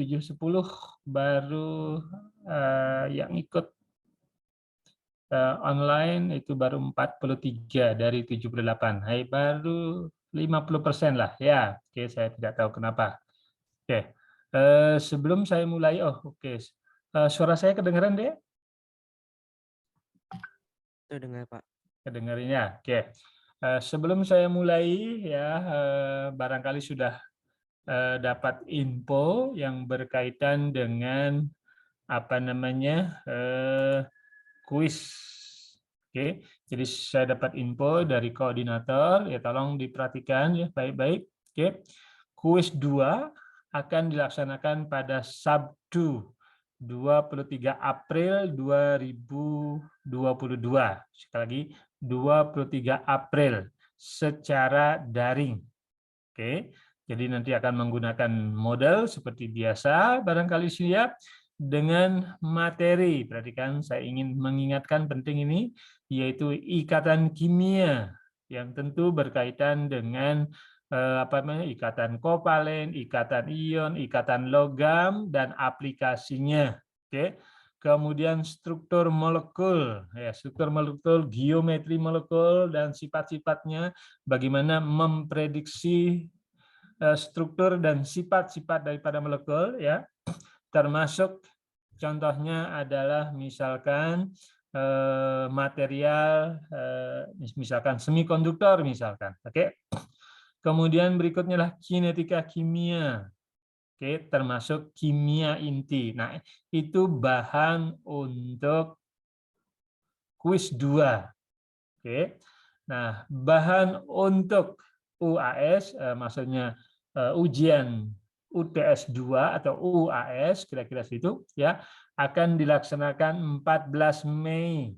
7.10 baru yang ikut online itu baru 43 dari 78. Hai, baru 50% lah ya. Oke, saya tidak tahu kenapa. Oke. Sebelum saya mulai, oke. Suara saya kedengaran, Dek? Dengar, Pak. Kedengaran ya. Oke. Sebelum saya mulai ya, barangkali sudah dapat info yang berkaitan dengan apa namanya kuis. Oke, jadi saya dapat info dari koordinator, ya tolong diperhatikan ya baik-baik. Oke, kuis 2 akan dilaksanakan pada Sabtu 23 April 2022. Sekali lagi 23 April secara daring. Oke, jadi nanti akan menggunakan model seperti biasa, barangkali siap dengan materi. Perhatikan, saya ingin mengingatkan penting ini, yaitu ikatan kimia yang tentu berkaitan dengan apa namanya, ikatan kovalen, ikatan ion, ikatan logam, dan aplikasinya. Oke. Kemudian struktur molekul, ya, struktur molekul, geometri molekul, dan sifat-sifatnya, bagaimana memprediksi struktur dan sifat-sifat daripada molekul, ya, termasuk contohnya adalah misalkan material, misalkan semikonduktor misalkan, oke. Kemudian berikutnya lah kinetika kimia, oke, termasuk kimia inti. Nah, itu bahan untuk kuis 2, oke. Nah, bahan untuk UAS, maksudnya ujian UTS 2 atau UAS, kira-kira situ, ya, akan dilaksanakan 14 Mei.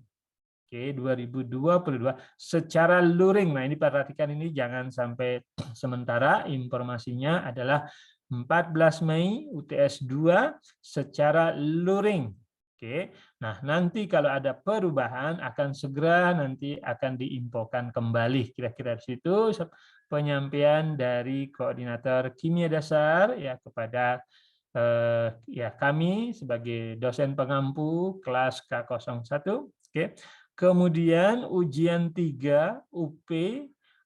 Oke, 2022 secara luring. Nah, ini perhatikan, ini jangan sampai sementara, informasinya adalah 14 Mei UTS 2 secara luring. Oke. Nah, nanti kalau ada perubahan akan segera nanti akan diinfokan kembali. Kira-kira di situ penyampaian dari koordinator kimia dasar ya kepada ya kami sebagai dosen pengampu kelas K01. Oke. Kemudian ujian 3 UP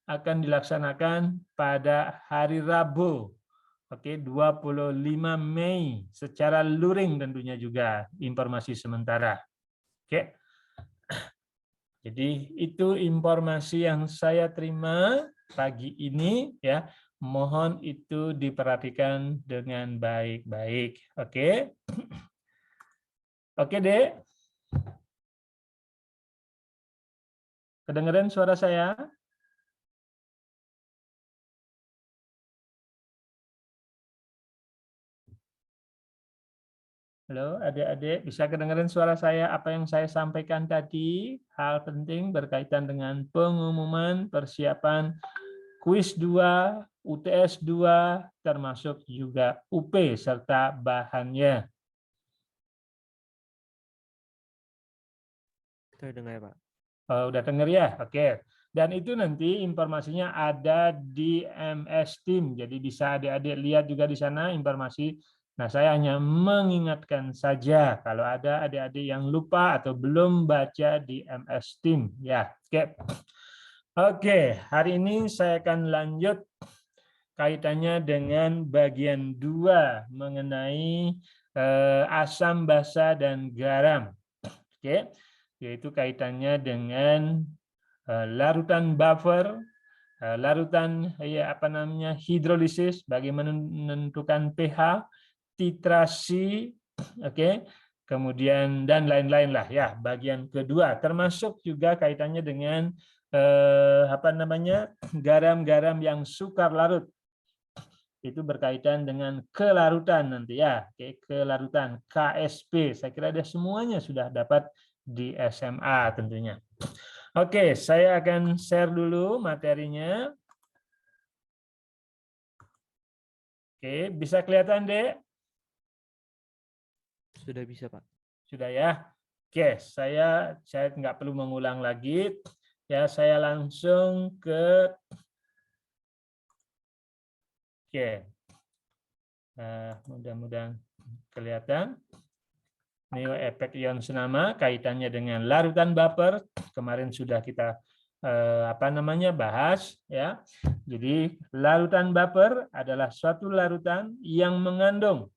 akan dilaksanakan pada hari Rabu. Oke, 25 Mei secara luring tentunya juga, informasi sementara. Oke. Jadi itu informasi yang saya terima pagi ini ya. Mohon itu diperhatikan dengan baik-baik. Oke. Oke, Dek. Kedengaran suara saya? Halo, adik-adik, bisa kedengaran suara saya? Apa yang saya sampaikan tadi, hal penting berkaitan dengan pengumuman persiapan kuis 2, UTS 2, termasuk juga UP serta bahannya. Terdengar, Pak. Udah dengar ya? Oke. Dan itu nanti informasinya ada di MS Team. Jadi bisa adik-adik lihat juga di sana informasi. Nah, saya hanya mengingatkan saja kalau ada adik-adik yang lupa atau belum baca di MS Team. Ya, oke. Oke, hari ini saya akan lanjut kaitannya dengan bagian 2 mengenai asam basa dan garam. Oke, yaitu kaitannya dengan larutan buffer, larutan ya apa namanya hidrolisis, bagaimana menentukan pH, titrasi, oke, kemudian dan lain-lain lah ya. Bagian kedua termasuk juga kaitannya dengan apa namanya garam-garam yang sukar larut. Itu berkaitan dengan kelarutan nanti ya, oke, kelarutan KSP. Saya kira ada semuanya sudah dapat di SMA tentunya. Oke, saya akan share dulu materinya. Oke, bisa kelihatan, Dek? Sudah bisa, Pak. Sudah ya. Oke, saya nggak perlu mengulang lagi. Ya, saya langsung ke oke. Mudah-mudahan kelihatan. Neoefek ion senama kaitannya dengan larutan baper. Kemarin sudah kita bahas ya. Jadi larutan baper adalah suatu larutan yang mengandung.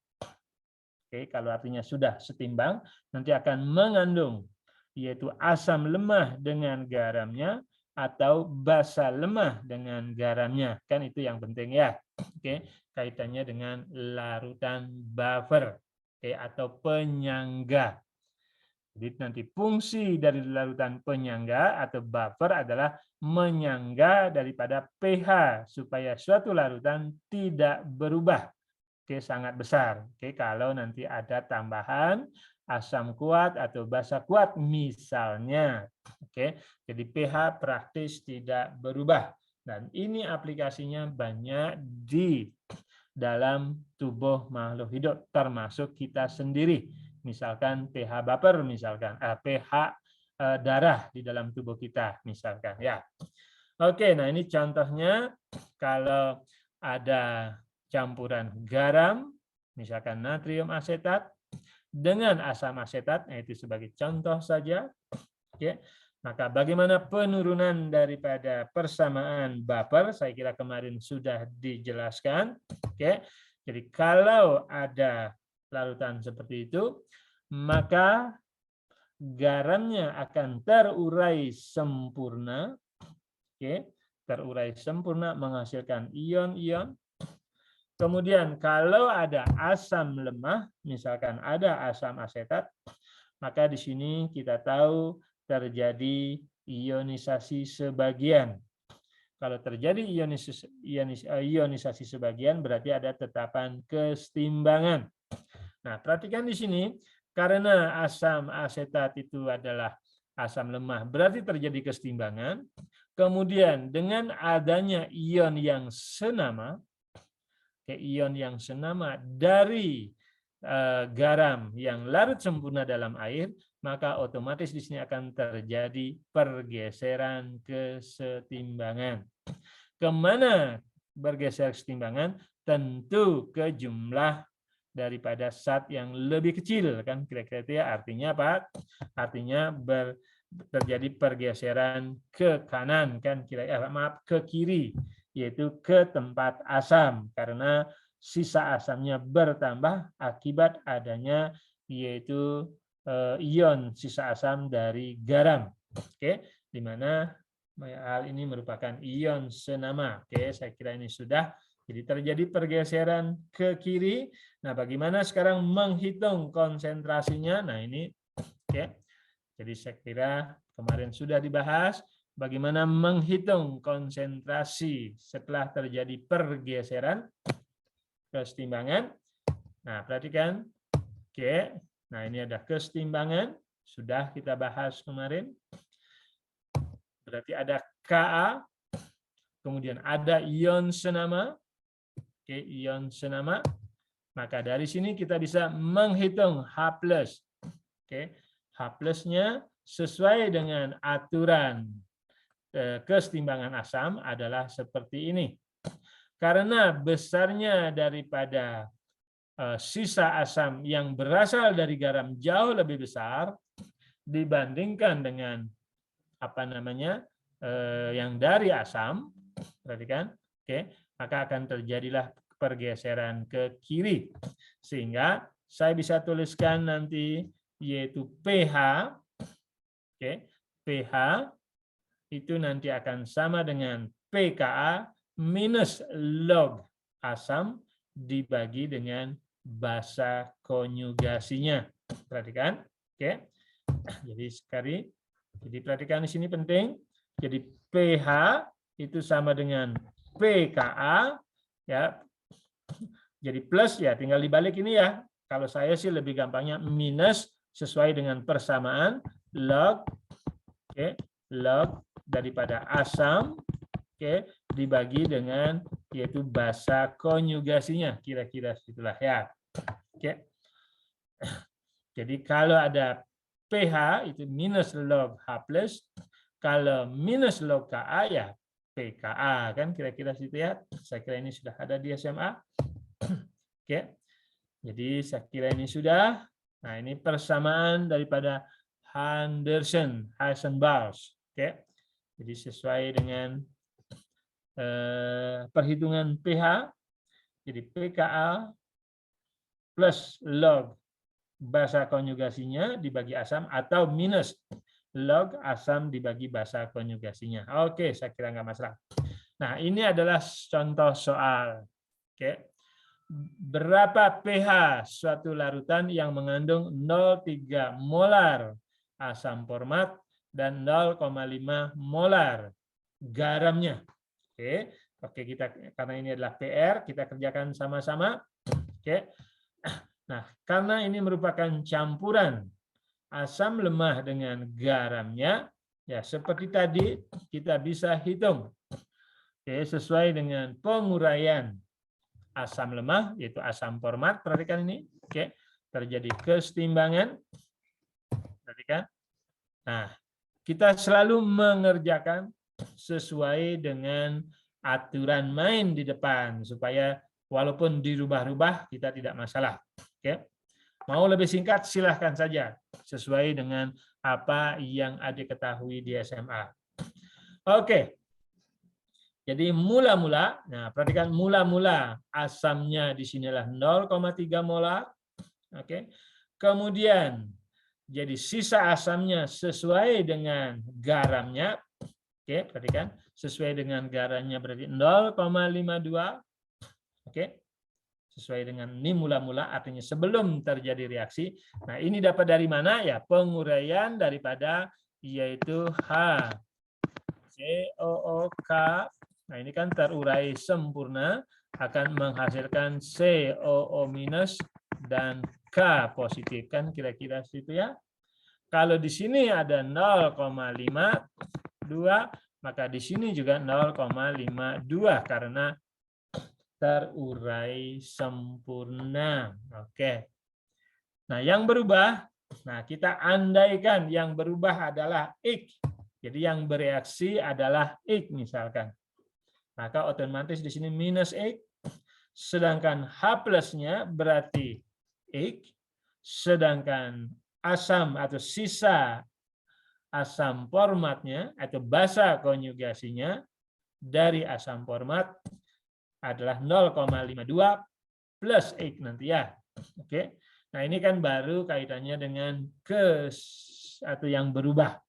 Oke, kalau artinya sudah setimbang, nanti akan mengandung yaitu asam lemah dengan garamnya atau basa lemah dengan garamnya. Kan itu yang penting ya. Oke, kaitannya dengan larutan buffer. Oke, atau penyangga. Jadi nanti fungsi dari larutan penyangga atau buffer adalah menyangga daripada pH supaya suatu larutan tidak berubah. Oke, sangat besar. Oke, kalau nanti ada tambahan asam kuat atau basa kuat misalnya. Oke, jadi pH praktis tidak berubah. Dan ini aplikasinya banyak di dalam tubuh makhluk hidup termasuk kita sendiri. Misalkan pH baper, misalkan pH darah di dalam tubuh kita, misalkan ya. Oke, nah ini contohnya kalau ada campuran garam, misalkan natrium asetat dengan asam asetat, nah itu sebagai contoh saja. Oke, maka bagaimana penurunan daripada persamaan baper? Saya kira kemarin sudah dijelaskan. Oke, jadi kalau ada larutan seperti itu, maka garamnya akan terurai sempurna. Oke, terurai sempurna menghasilkan ion-ion. Kemudian kalau ada asam lemah, misalkan ada asam asetat, maka di sini kita tahu terjadi ionisasi sebagian. Kalau terjadi ionisasi sebagian berarti ada tetapan kesetimbangan. Nah, perhatikan di sini karena asam asetat itu adalah asam lemah, berarti terjadi kesetimbangan. Kemudian dengan adanya ion yang senama, ion yang senama dari garam yang larut sempurna dalam air, maka otomatis di sini akan terjadi pergeseran kesetimbangan. Kemana bergeser kesetimbangan? Tentu ke jumlah daripada zat yang lebih kecil, kan kira-kira itu ya. Artinya apa? Artinya terjadi pergeseran ke kanan, kan ke kiri, yaitu ke tempat asam karena sisa asamnya bertambah akibat adanya yaitu ion sisa asam dari garam. Oke, di mana hal ini merupakan ion senama. Oke, saya kira ini sudah. Jadi terjadi pergeseran ke kiri. Nah, bagaimana sekarang menghitung konsentrasinya? Nah, ini oke. Jadi saya kira kemarin sudah dibahas bagaimana menghitung konsentrasi setelah terjadi pergeseran kesetimbangan. Nah, perhatikan. Oke. Nah, ini ada kesetimbangan. Sudah kita bahas kemarin. Berarti ada Ka, kemudian ada ion senama. Oke, ion senama. Maka dari sini kita bisa menghitung H+. Oke, H+-nya sesuai dengan aturan kesetimbangan asam adalah seperti ini. Karena besarnya daripada sisa asam yang berasal dari garam jauh lebih besar dibandingkan dengan yang dari asam, perhatikan, oke, maka akan terjadilah pergeseran ke kiri, sehingga saya bisa tuliskan nanti yaitu pH, oke, pH itu nanti akan sama dengan pKa minus log asam dibagi dengan basa konjugasinya. Perhatikan, oke. Jadi perhatikan di sini penting. Jadi pH itu sama dengan pKa ya. Jadi plus ya tinggal dibalik ini ya. Kalau saya sih lebih gampangnya minus sesuai dengan persamaan log log daripada asam dibagi dengan yaitu basa konjugasinya, kira-kira itulah ya. Jadi kalau ada pH itu minus log H+, kalau minus log Ka ya pKa, kan kira-kira situ ya. Saya kira ini sudah ada di SMA. Oke. Jadi saya kira ini sudah. Nah, ini persamaan daripada Heisenberg. Oke. Jadi sesuai dengan perhitungan pH, jadi pKa plus log basa konjugasinya dibagi asam atau minus log asam dibagi basa konjugasinya. Oke, saya kira nggak masalah. Nah, ini adalah contoh soal. Oke. Berapa pH suatu larutan yang mengandung 0,3 molar asam format dan 0,5 molar garamnya. Oke, oke, kita karena ini adalah PR, kita kerjakan sama-sama. Oke. Nah, karena ini merupakan campuran asam lemah dengan garamnya, ya seperti tadi kita bisa hitung. Oke, sesuai dengan penguraian asam lemah yaitu asam format, perhatikan ini. Oke, terjadi kesetimbangan. Perhatikan. Nah, kita selalu mengerjakan sesuai dengan aturan main di depan supaya walaupun dirubah-rubah kita tidak masalah. Oke. Mau lebih singkat silahkan saja sesuai dengan apa yang adik ketahui di SMA. Oke. Jadi mula-mula, nah perhatikan mula-mula asamnya di sinilah 0,3 molar. Oke. Kemudian jadi sisa asamnya sesuai dengan garamnya. Oke, perhatikan sesuai dengan garamnya berarti 0,52. Oke. Sesuai dengan ini mula-mula artinya sebelum terjadi reaksi. Nah, ini dapat dari mana ya? Penguraian daripada yaitu HCOOK. Nah, ini kan terurai sempurna akan menghasilkan COO- dan K positif kan kira-kira situ ya. Kalau di sini ada 0,52, maka di sini juga 0,52 karena terurai sempurna. Oke. Nah, yang berubah, nah kita andaikan yang berubah adalah X. Jadi yang bereaksi adalah X misalkan. Maka otomatis di sini minus X, sedangkan H plusnya berarti X, sedangkan asam atau sisa asam formatnya atau basa konjugasinya dari asam format adalah 0,52 plus X nanti ya. Oke. Nah, ini kan baru kaitannya dengan atau yang berubah.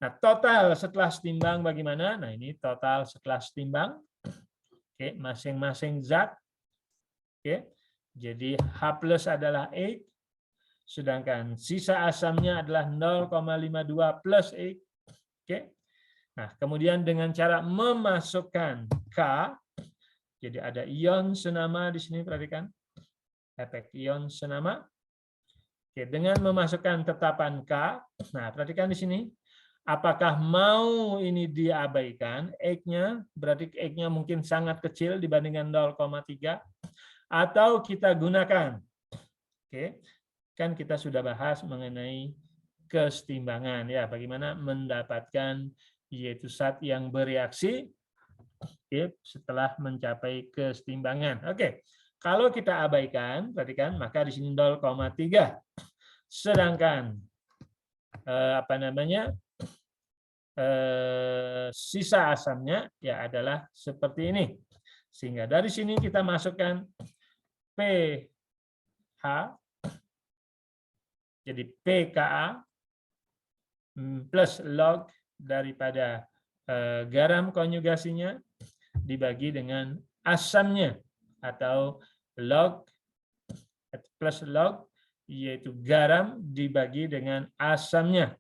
Nah, total setelah setimbang bagaimana? Nah, ini total setelah setimbang. Oke, masing-masing zat. Oke. Jadi H plus adalah X, sedangkan sisa asamnya adalah 0,52 plus X. Oke. Nah, kemudian dengan cara memasukkan K, jadi ada ion senama di sini, perhatikan. Efek ion senama. Oke, dengan memasukkan tetapan K, nah perhatikan di sini. Apakah mau ini diabaikan, X-nya, berarti X-nya mungkin sangat kecil dibandingkan 0,3, atau kita gunakan. Oke, kan kita sudah bahas mengenai kesetimbangan, ya, bagaimana mendapatkan yaitu zat yang bereaksi setelah mencapai kesetimbangan. Oke, kalau kita abaikan, perhatikan, maka di sini 0,3. Sedangkan sisa asamnya ya adalah seperti ini. Sehingga dari sini kita masukkan pH, jadi pKa plus log daripada garam konjugasinya dibagi dengan asamnya atau log plus log yaitu garam dibagi dengan asamnya.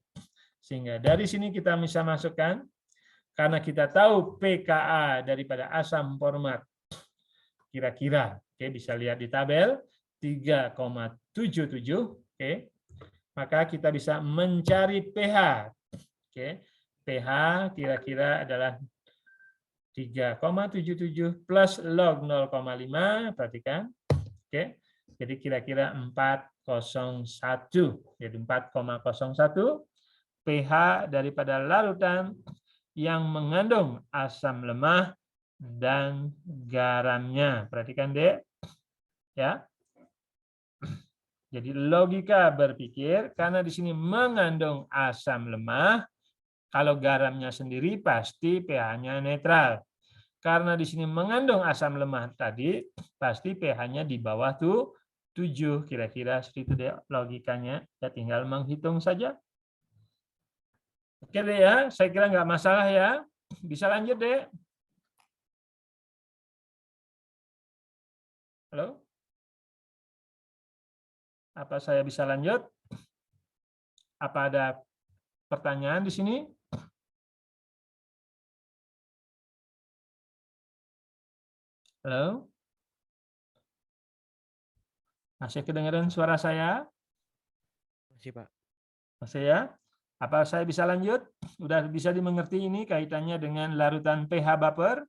Sehingga dari sini kita bisa masukkan karena kita tahu pKa daripada asam format kira-kira, oke, bisa lihat di tabel 3,77, oke. Maka kita bisa mencari pH. Oke. pH kira-kira adalah 3,77 plus log 0,5, perhatikan. Oke. Jadi kira-kira 4,01. Jadi 4,01 pH daripada larutan yang mengandung asam lemah dan garamnya. Perhatikan, Dek. Ya. Jadi logika berpikir, karena di sini mengandung asam lemah, kalau garamnya sendiri pasti pH-nya netral. Karena di sini mengandung asam lemah tadi, pasti pH-nya di bawah 7. Kira-kira seperti itu deh logikanya. Ya tinggal menghitung saja. Oke deh ya, saya kira nggak masalah ya. Bisa lanjut deh. Halo? Apa saya bisa lanjut? Apa ada pertanyaan di sini? Halo? Masih kedengaran suara saya? Masih, Pak. Masih ya? Apa saya bisa lanjut? Udah bisa dimengerti ini kaitannya dengan larutan pH baper?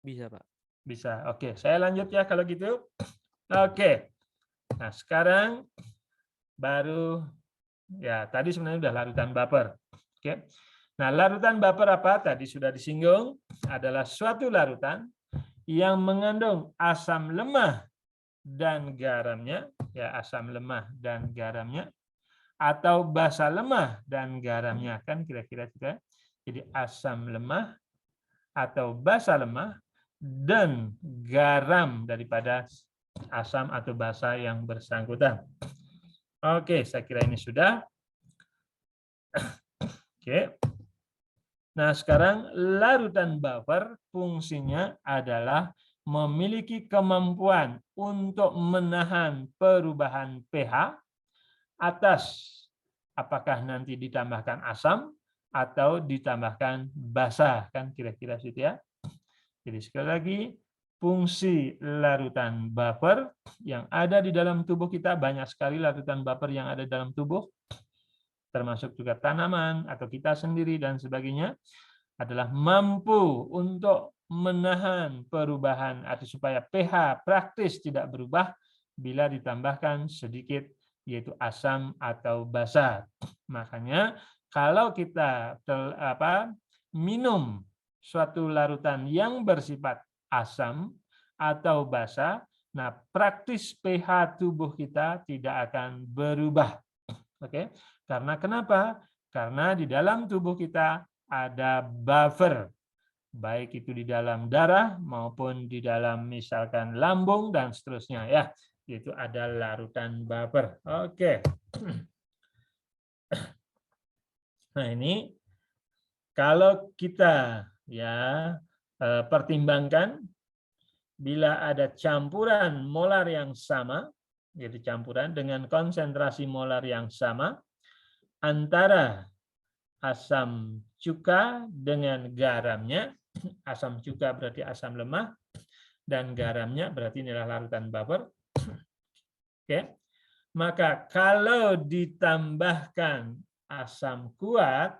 Bisa, Pak. Bisa. Oke, saya lanjut ya kalau gitu. Oke. Nah, sekarang baru ya tadi sebenarnya udah larutan baper. Oke. Nah, larutan baper apa? Tadi sudah disinggung, adalah suatu larutan yang mengandung asam lemah dan garamnya, ya asam lemah dan garamnya, atau basa lemah dan garamnya, kan kira-kira juga. Jadi asam lemah atau basa lemah dan garam daripada asam atau basa yang bersangkutan. Oke, saya kira ini sudah. Oke. Nah, sekarang larutan buffer fungsinya adalah memiliki kemampuan untuk menahan perubahan pH atas apakah nanti ditambahkan asam atau ditambahkan basa, kan kira-kira situ ya. Jadi sekali lagi, fungsi larutan buffer yang ada di dalam tubuh kita, banyak sekali larutan buffer yang ada dalam tubuh, termasuk juga tanaman atau kita sendiri dan sebagainya, adalah mampu untuk menahan perubahan atau supaya pH praktis tidak berubah bila ditambahkan sedikit yaitu asam atau basa. Makanya kalau kita minum suatu larutan yang bersifat asam atau basa, nah praktis pH tubuh kita tidak akan berubah. Oke, karena kenapa? Karena di dalam tubuh kita ada buffer, baik itu di dalam darah maupun di dalam misalkan lambung dan seterusnya ya, itu ada larutan buffer. Oke. Nah, ini kalau kita ya pertimbangkan bila ada campuran molar yang sama, yaitu campuran dengan konsentrasi molar yang sama antara asam cuka dengan garamnya, asam cuka berarti asam lemah, dan garamnya berarti inilah larutan buffer. Oke. Maka kalau ditambahkan asam kuat,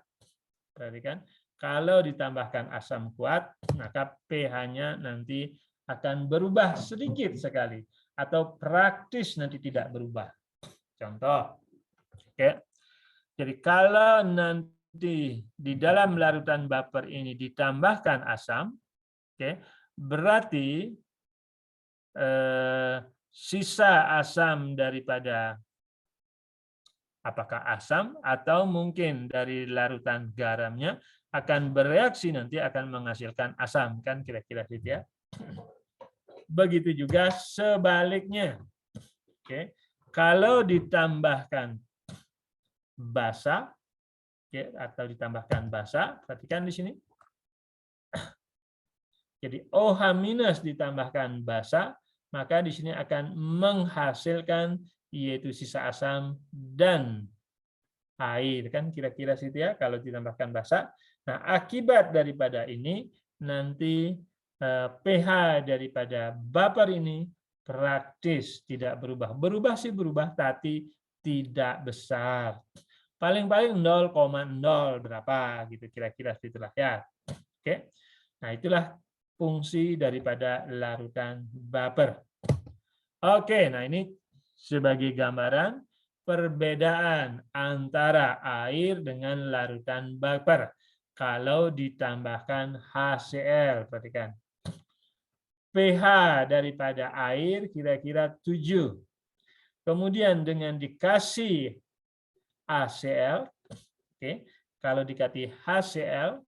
perhatikan, kalau ditambahkan asam kuat, maka pH-nya nanti akan berubah sedikit sekali atau praktis nanti tidak berubah. Contoh, oke. Jadi kalau nanti di dalam larutan buffer ini ditambahkan asam, oke, berarti sisa asam daripada apakah asam atau mungkin dari larutan garamnya akan bereaksi nanti akan menghasilkan asam, kan kira-kira gitu ya. Begitu juga sebaliknya. Oke. Kalau ditambahkan basa atau ditambahkan basa, perhatikan di sini. Jadi OH- ditambahkan basa, maka di sini akan menghasilkan yaitu sisa asam dan air, kan kira-kira situ ya kalau ditambahkan basa. Nah, akibat daripada ini nanti pH daripada buffer ini praktis tidak berubah. Berubah sih berubah, tapi tidak besar. Paling-paling 0,0 berapa gitu kira-kira situlah ya. Oke. Nah, itulah fungsi daripada larutan buffer. Oke, nah ini sebagai gambaran perbedaan antara air dengan larutan buffer. Kalau ditambahkan HCl, perhatikan. pH daripada air kira-kira 7. Kemudian dengan dikasih HCl, oke, kalau dikasih HCl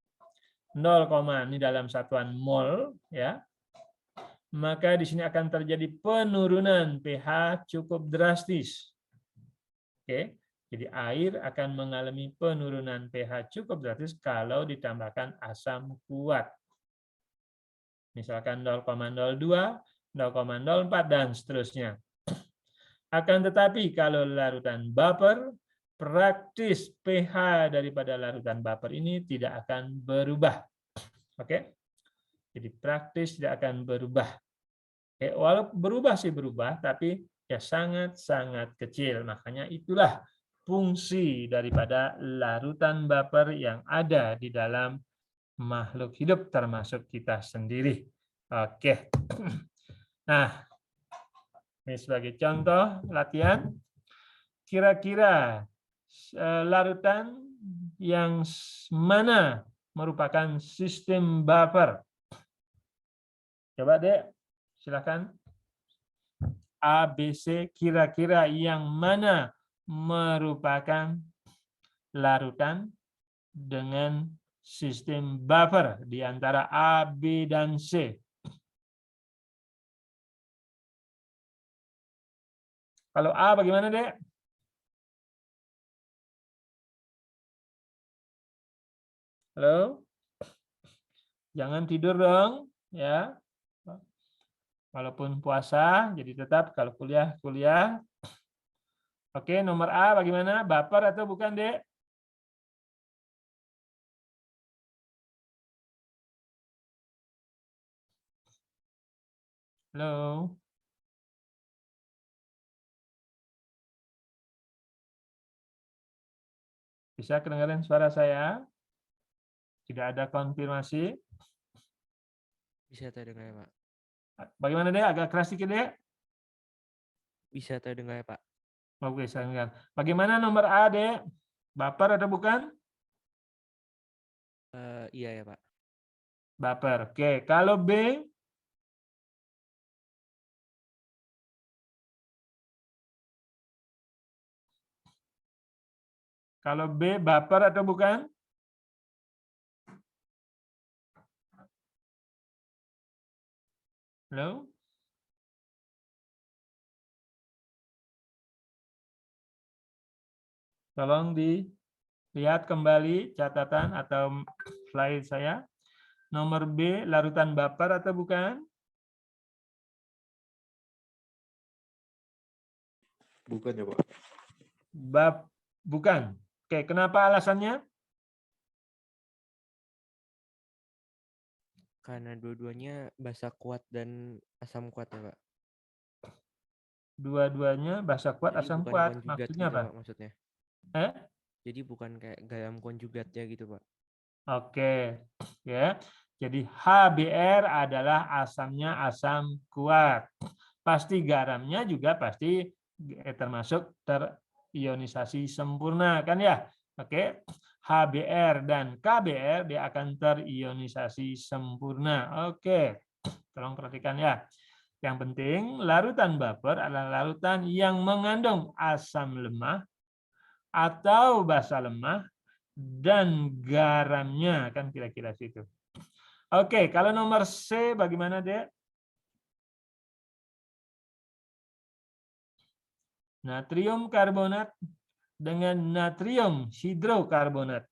0, ini dalam satuan mol, ya, maka di sini akan terjadi penurunan pH cukup drastis. Oke, jadi air akan mengalami penurunan pH cukup drastis kalau ditambahkan asam kuat. Misalkan 0,02, 0,04, dan seterusnya. Akan tetapi kalau larutan vapor, praktis pH daripada larutan vapor ini tidak akan berubah. Oke, jadi praktis tidak akan berubah. Walaupun berubah sih berubah, tapi ya sangat-sangat kecil. Makanya itulah fungsi daripada larutan vapor yang ada di dalam makhluk hidup termasuk kita sendiri. Oke. Nah, ini sebagai contoh latihan. Kira-kira larutan yang mana merupakan sistem vapor? Coba Dek, silakan. A, B, C, kira-kira yang mana merupakan larutan dengan sistem vapor di antara A, B, dan C? Kalau A bagaimana, Dek? Halo? Jangan tidur dong, ya. Walaupun puasa, jadi tetap kalau kuliah, kuliah. Oke, nomor A bagaimana? Vapor atau bukan, Dek? Halo? Bisa kedengaran suara saya? Tidak ada konfirmasi. Bisa terdengar ya, Pak. Bagaimana, Dek? Agak keras sedikit, Dek? Bisa terdengar ya, Pak. Oke, saya dengar. Bagaimana nomor A, Dek? Vapor atau bukan? Iya ya, Pak. Vapor. Oke, kalau B? Kalau B, vapor atau bukan? Halo? Tolong dilihat kembali catatan atau slide saya. Nomor B, larutan vapor atau bukan? Bukan ya, Pak. Bukan. Oke, kenapa alasannya? Karena dua-duanya basa kuat dan asam kuat ya, Pak. Dua-duanya basa kuat, Jadi asam bukan kuat. konjugat Maksudnya gitu, apa? Pak, maksudnya. Eh? Jadi bukan kayak garam konjugatnya gitu, Pak. Oke, ya. Jadi HBr adalah asamnya asam kuat. Pasti garamnya juga pasti termasuk terionisasi sempurna kan ya? Oke. HBr dan KBr dia akan terionisasi sempurna. Oke. Tolong perhatikan ya. Yang penting larutan vapor adalah larutan yang mengandung asam lemah atau basa lemah dan garamnya, kan kira-kira situ. Oke, kalau nomor C bagaimana, Dek? Natrium karbonat dengan natrium hidrokarbonat.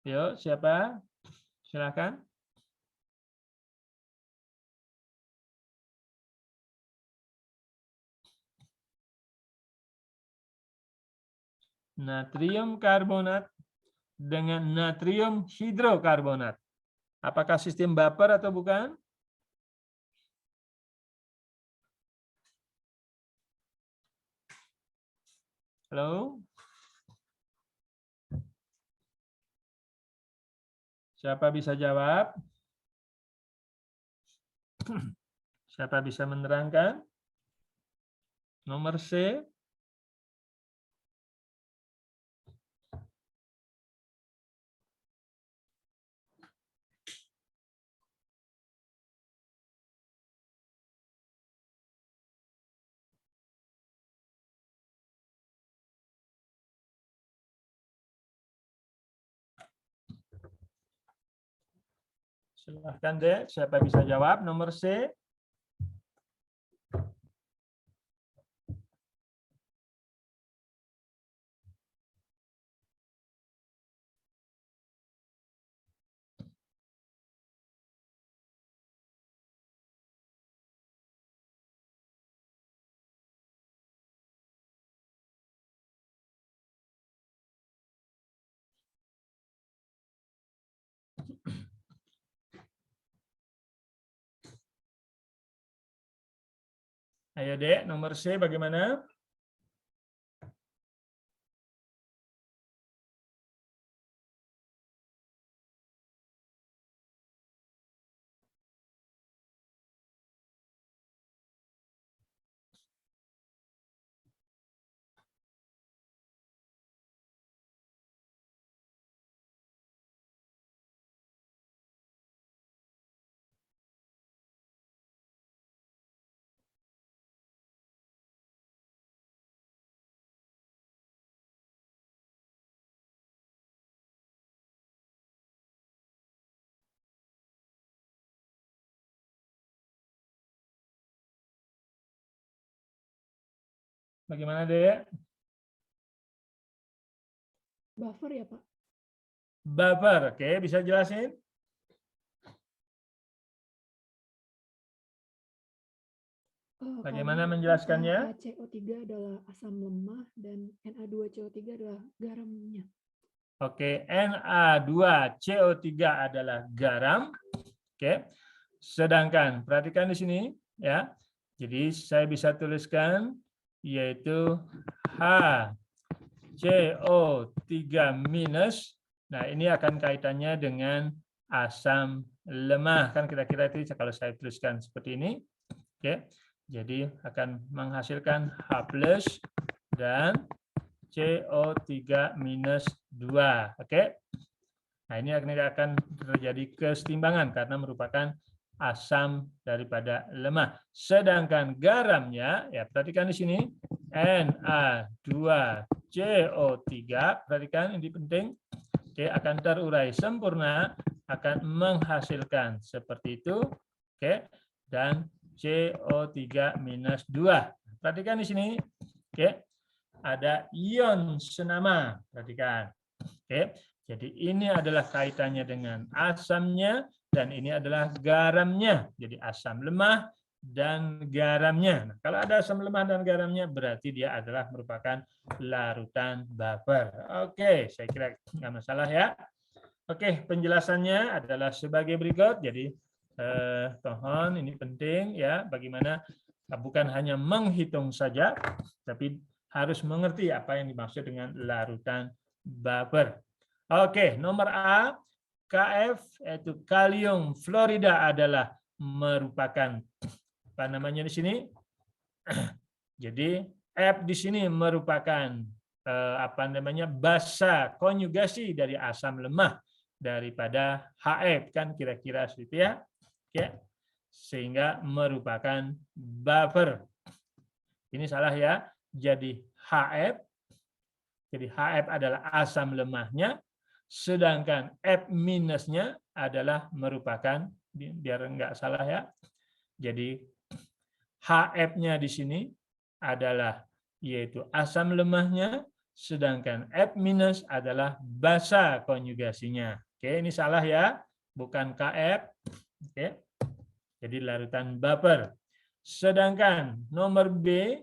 Yuk, siapa? Silakan. Natrium karbonat dengan natrium hidrokarbonat. Apakah sistem vapor atau bukan? Halo? Siapa bisa jawab? Siapa bisa menerangkan? Nomor C. Silahkan deh, siapa bisa jawab nomor C? Ayo dek, nomor C bagaimana? Bagaimana dek? Buffer ya, Pak? Buffer, oke, bisa jelasin? Bagaimana Karena menjelaskannya? NaHCO3 adalah asam lemah dan Na2CO3 adalah garamnya. Oke, Na2CO3 adalah garam. Oke. Sedangkan perhatikan di sini ya. Jadi saya bisa tuliskan yaitu HCO3 minus. Nah, ini akan kaitannya dengan asam lemah kan kira-kira itu kalau saya tuliskan seperti ini. Oke. Jadi akan menghasilkan H+ dan CO3 minus 2. Oke. Nah, ini akan terjadi kesetimbangan karena merupakan asam daripada lemah. Sedangkan garamnya, ya perhatikan di sini, Na2CO3, perhatikan ini penting, oke, akan terurai sempurna, akan menghasilkan seperti itu, oke, dan CO3 minus 2. Perhatikan di sini, oke, ada ion senama, perhatikan, oke. Jadi ini adalah kaitannya dengan asamnya dan ini adalah garamnya. Jadi asam lemah dan garamnya. Nah, kalau ada asam lemah dan garamnya berarti dia adalah merupakan larutan buffer. Oke, saya kira nggak masalah ya. Oke, penjelasannya adalah sebagai berikut. Jadi mohon ini penting ya bagaimana bukan hanya menghitung saja tapi harus mengerti apa yang dimaksud dengan larutan buffer. Oke, nomor A, Kf yaitu kalium fluorida adalah merupakan apa namanya di sini? Jadi F di sini merupakan apa namanya? Basa konjugasi dari asam lemah daripada HF kan kira-kira seperti ya. Oke. Sehingga merupakan buffer. Ini salah ya. Jadi HF. Jadi HF adalah asam lemahnya. Sedangkan F minusnya adalah merupakan, biar enggak salah ya, jadi HF-nya di sini adalah yaitu asam lemahnya, sedangkan F minus adalah basa konjugasinya. Oke, ini salah ya, bukan KF. Oke, jadi larutan buffer. Sedangkan nomor B,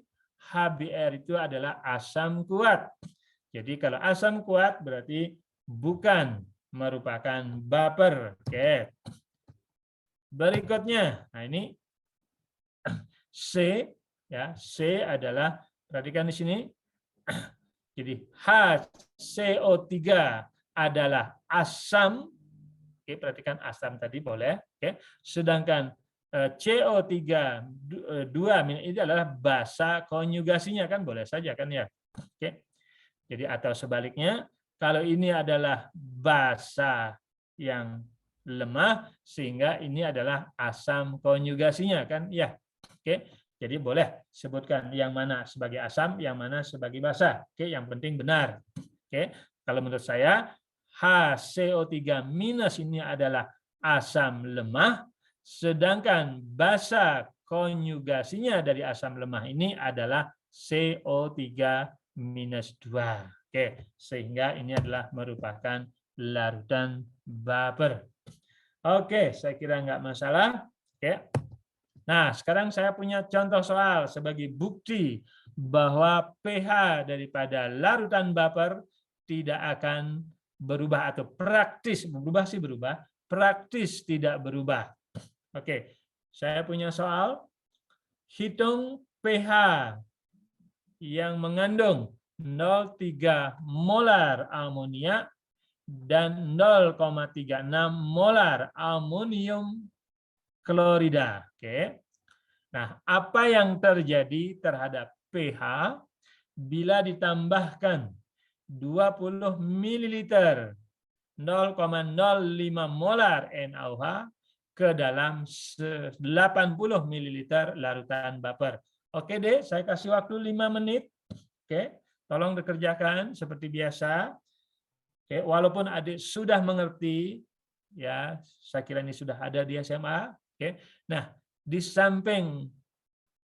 HBr itu adalah asam kuat. Jadi kalau asam kuat berarti bukan merupakan buffer. Oke. Berikutnya, nah ini C ya, C adalah perhatikan di sini. Jadi HCO3 adalah asam. Oke, perhatikan asam tadi boleh. Oke. Sedangkan CO3 2 ini adalah basa konjugasinya kan boleh saja kan ya. Oke. Jadi atau sebaliknya kalau ini adalah basa yang lemah sehingga ini adalah asam konjugasinya kan ya. Oke. Jadi boleh sebutkan yang mana sebagai asam, yang mana sebagai basa. Oke, yang penting benar. Oke. Kalau menurut saya HCO3 minus ini adalah asam lemah, sedangkan basa konjugasinya dari asam lemah ini adalah CO3-2. Oke, sehingga ini adalah merupakan larutan baper. Oke, saya kira nggak masalah. Oke. Nah, sekarang saya punya contoh soal sebagai bukti bahwa pH daripada larutan baper tidak akan berubah atau praktis berubah sih berubah, praktis tidak berubah. Oke, saya punya soal. Hitung pH yang mengandung 0,3 molar amonia dan 0,36 molar amonium klorida. Oke. Nah, apa yang terjadi terhadap pH bila ditambahkan 20 ml 0,05 molar NaOH ke dalam 80 ml larutan baper. Oke deh, saya kasih waktu 5 menit. Oke, tolong dikerjakan seperti biasa. Oke, walaupun adik sudah mengerti, ya, saya kira ini sudah ada di SMA. Oke, nah di samping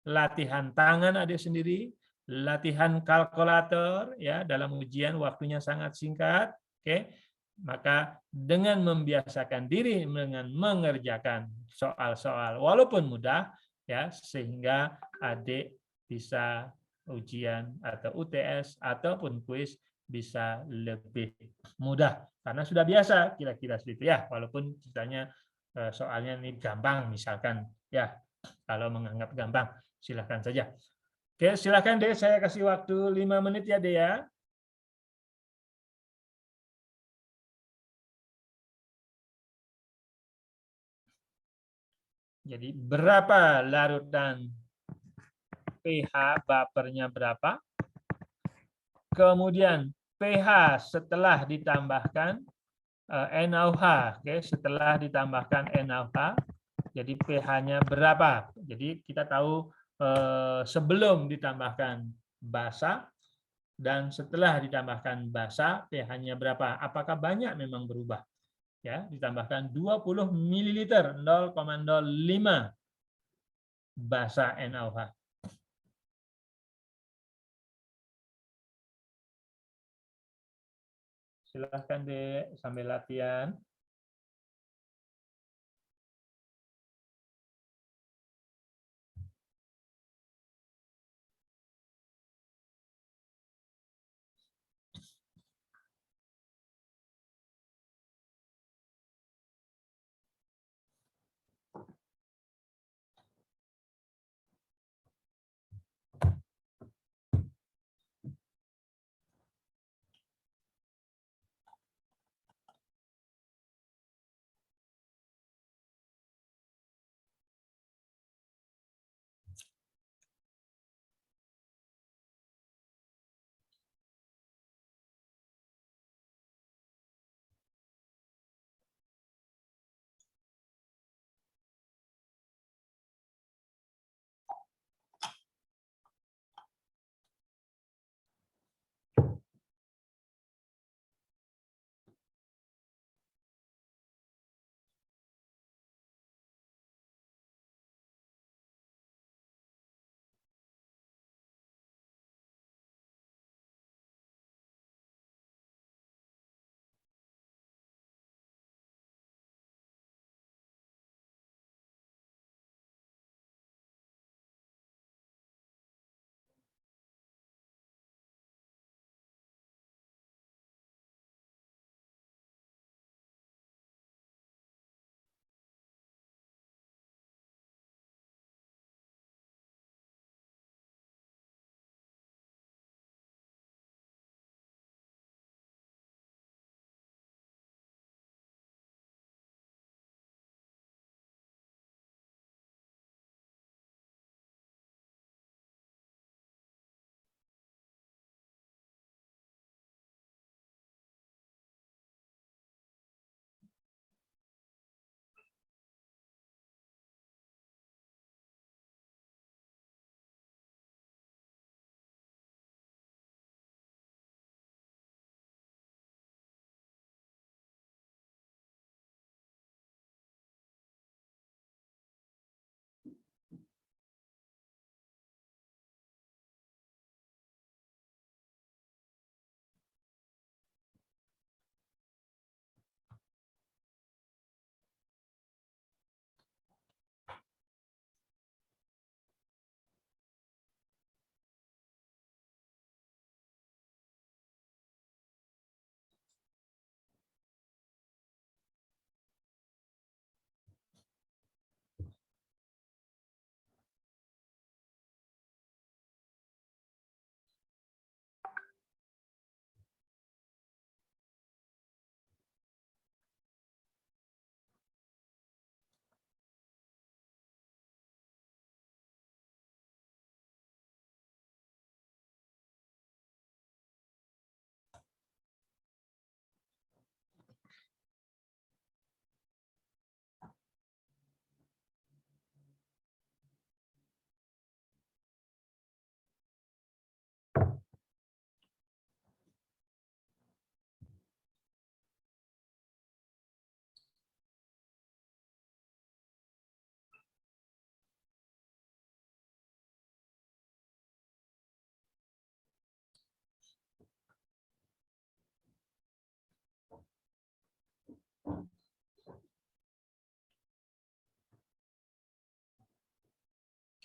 latihan tangan adik sendiri, latihan kalkulator, ya, dalam ujian waktunya sangat singkat. Oke, maka dengan membiasakan diri dengan mengerjakan soal-soal walaupun mudah, ya, sehingga adik bisa ujian atau UTS ataupun kuis bisa lebih mudah karena sudah biasa kira-kira seperti itu ya, walaupun ceritanya soalnya ini gampang misalkan ya, kalau menganggap gampang silahkan saja. Oke, silahkan deh, saya kasih waktu 5 menit ya deh ya. Jadi berapa larutan pH bapernya berapa? Kemudian pH setelah ditambahkan NaOH, oke, setelah ditambahkan NaOH, jadi pH-nya berapa? Jadi kita tahu sebelum ditambahkan basa dan setelah ditambahkan basa pH-nya berapa? Apakah banyak memang berubah? Ya, ditambahkan 20 ml 0,05 basa NaOH. Silahkan deh sambil latihan.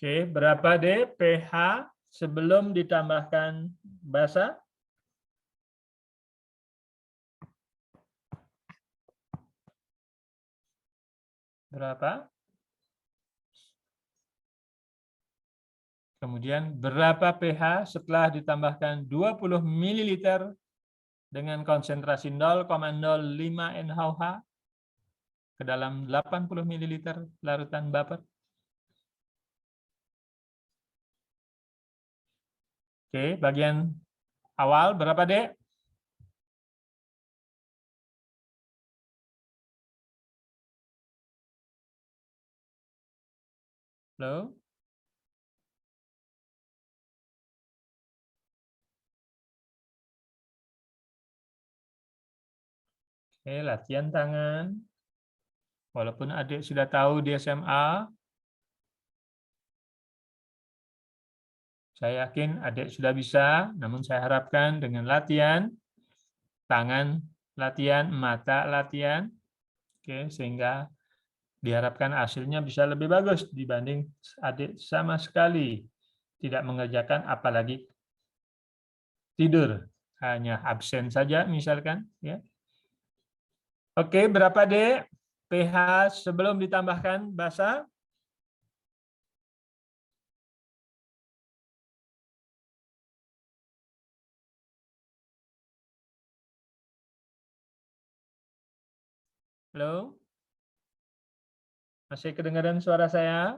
Oke, berapa D pH sebelum ditambahkan basa? Berapa? Kemudian berapa pH setelah ditambahkan 20 ml dengan konsentrasi 0,05 NaOH ke dalam 80 ml larutan baper? Oke, bagian awal berapa, Dek? Halo? Oke, latihan tangan. Walaupun adik sudah tahu di SMA, saya yakin adik sudah bisa, namun saya harapkan dengan latihan, tangan latihan, mata latihan, oke, sehingga diharapkan hasilnya bisa lebih bagus dibanding adik sama sekali tidak mengerjakan, apalagi tidur, hanya absen saja misalkan. Ya. Oke, berapa Dek pH sebelum ditambahkan basa? Halo? Masih kedengaran suara saya?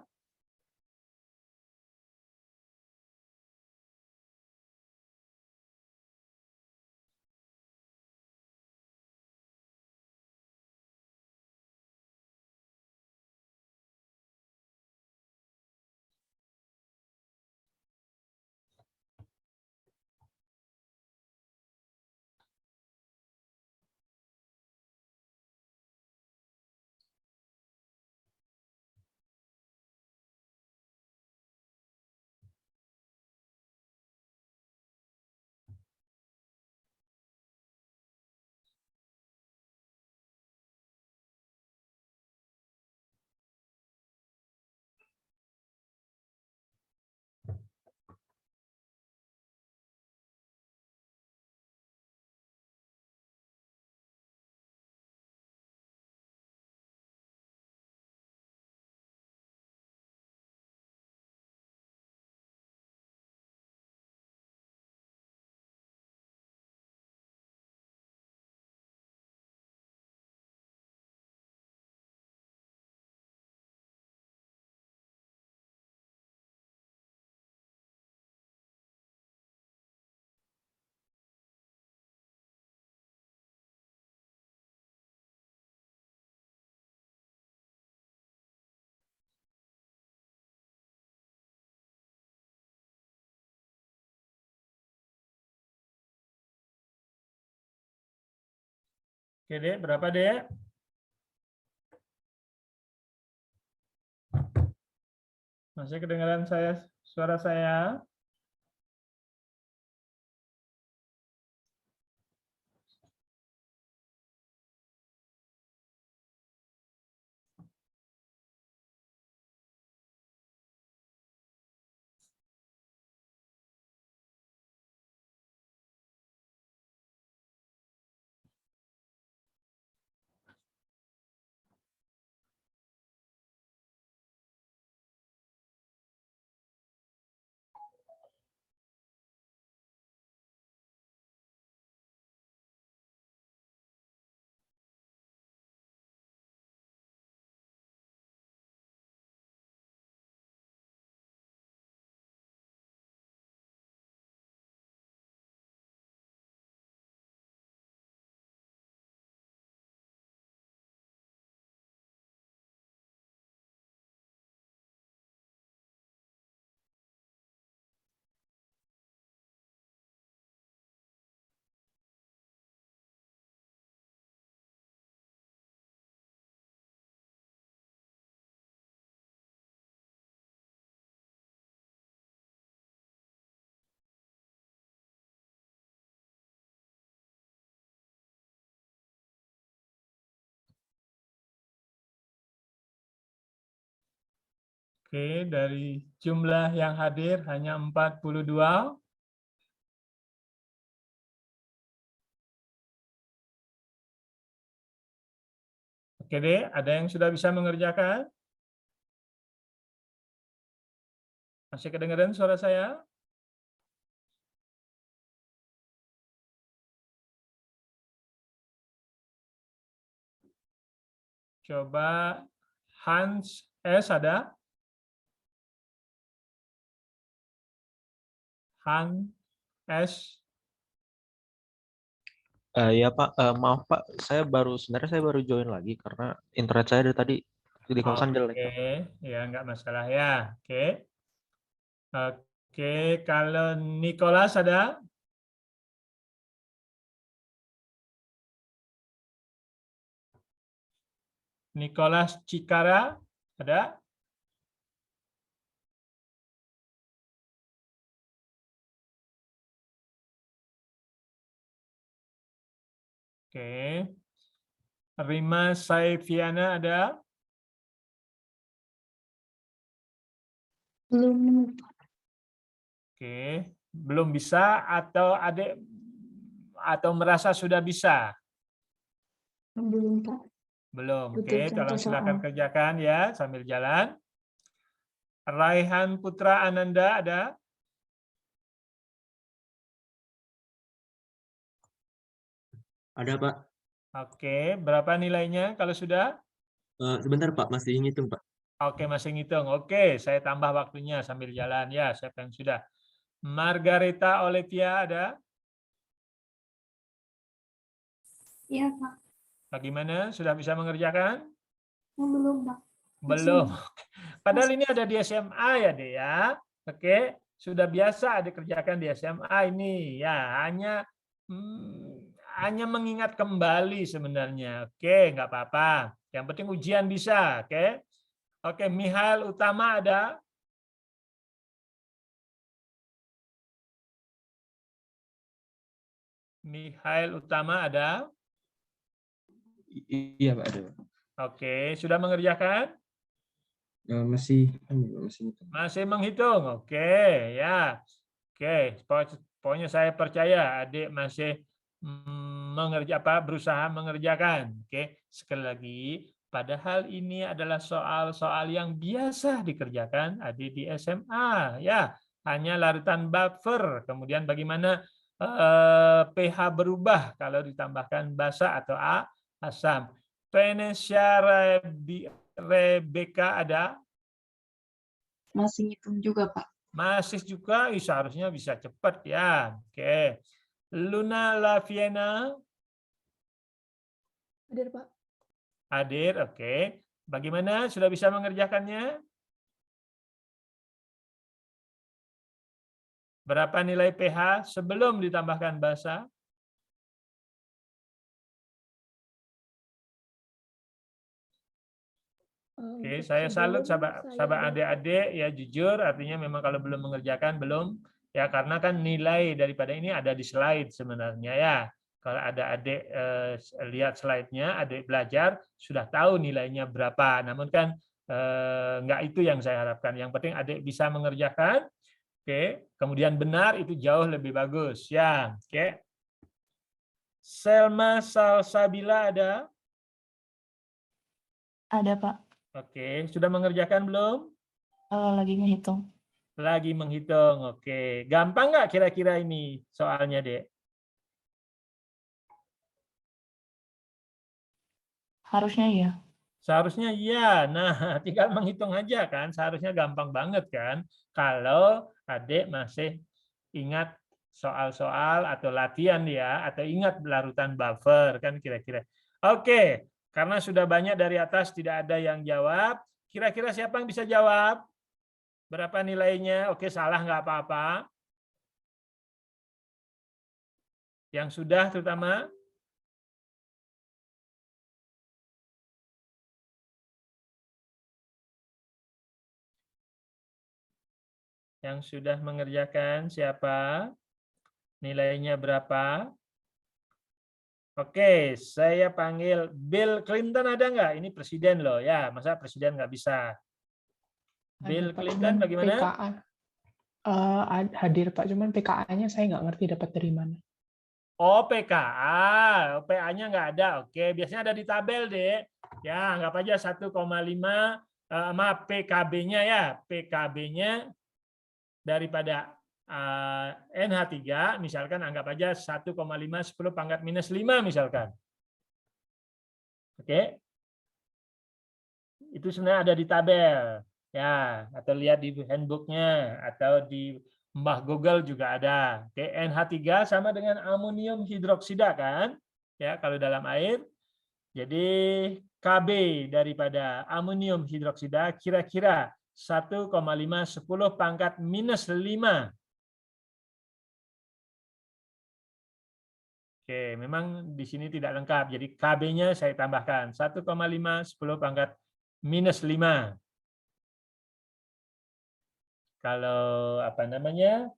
Oke, Dek, berapa, Dek? Masih kedengaran suara saya? Oke, dari jumlah yang hadir hanya 42. Oke deh, ada yang sudah bisa mengerjakan? Masih kedengaran suara saya? Coba Hans S ada? Hans S. Ya Pak, maaf Pak, sebenarnya saya baru join lagi karena internet saya dari tadi di kosan jelek. Oke, ya nggak masalah ya. Oke. Oke, kalau Nicholas ada? Nicholas Cikara ada? Oke. Rima Saifiana ada? Belum. Oke, belum bisa atau adik atau merasa sudah bisa? Belum, Pak. Belum. Oke, Butuh contoh tolong silakan soal. kerjakan ya sambil jalan. Raihan Putra Ananda ada? Ada, Pak. Oke, berapa nilainya kalau sudah? Sebentar, Pak. Masih ngitung, Pak. Oke, masih ngitung. Oke, saya tambah waktunya sambil jalan. Ya, siapa yang sudah? Margareta Olivia ada? Iya, Pak. Bagaimana? Sudah bisa mengerjakan? Belum, Pak. Belum. Padahal Masih. ini ada di SMA ya, Dek ya. Oke, sudah biasa ada kerjakan di SMA ini. Ya, hanya mengingat kembali sebenarnya. Oke, nggak apa-apa. Yang penting ujian bisa, oke? Oke, Mihail Utama ada? Mihail Utama ada? Iya, Pak. Ada, Pak. Oke, sudah mengerjakan? Masih ngitung. Masih menghitung. Oke, ya. Oke, pokoknya saya percaya adik masih berusaha mengerjakan. Oke, sekali lagi, padahal ini adalah soal-soal yang biasa dikerjakan adik di SMA, ya. Hanya larutan buffer. Kemudian bagaimana pH berubah kalau ditambahkan basa atau asam. Venesia Rebecca ada? Masih ngitung juga, Pak. Masih juga, seharusnya bisa cepat ya. Oke. Luna Laviena Hadir, Pak. hadir, oke. Bagaimana? Sudah bisa mengerjakannya? Berapa nilai pH sebelum ditambahkan basa? Oke, Untuk saya salut sebelum sahabat saya adik-adik ya, jujur artinya memang kalau belum mengerjakan belum ya, karena kan nilai daripada ini ada di slide sebenarnya ya. Kalau ada adik lihat slide-nya, adik belajar sudah tahu nilainya berapa. Namun kan enggak itu yang saya harapkan. Yang penting adik bisa mengerjakan. Oke, kemudian benar itu jauh lebih bagus ya. Oke. Selma Salsabila ada? Ada, Pak. Oke, sudah mengerjakan belum? Lagi ngehitung. Lagi menghitung, oke. Gampang nggak kira-kira ini soalnya, Dek? Harusnya ya. Seharusnya iya. Nah, tinggal menghitung aja kan. Seharusnya gampang banget kan. Kalau adik masih ingat soal-soal atau latihan ya, atau ingat larutan buffer kan kira-kira. Oke, karena sudah banyak dari atas tidak ada yang jawab. Kira-kira siapa yang bisa jawab? Berapa nilainya? Oke, salah nggak apa-apa. Yang sudah terutama? Yang sudah mengerjakan siapa? Nilainya berapa? Oke, saya panggil Bill Clinton ada nggak? Ini presiden loh ya, masa presiden nggak bisa? Bill Pak, Clinton cuman bagaimana? PKA hadir Pak, cuman PKA-nya saya nggak ngerti dapat dari mana. Oh, PKA, PA-nya nggak ada. Oke, biasanya ada di tabel deh. Ya, anggap aja 1,5, maaf, PKB-nya ya. PKB-nya daripada NH3, misalkan anggap aja 1,5 10 pangkat minus 5 misalkan. Oke. Itu sebenarnya ada di tabel. Ya, atau lihat di handbook-nya atau di Mbah Google juga ada. Oke, NH3 sama dengan amonium hidroksida kan? Ya, kalau dalam air. Jadi KB daripada amonium hidroksida kira-kira 1,5 10 pangkat minus 5. Oke, memang di sini tidak lengkap. Jadi KB-nya saya tambahkan 1,5 10 pangkat minus 5. Kalau apa namanya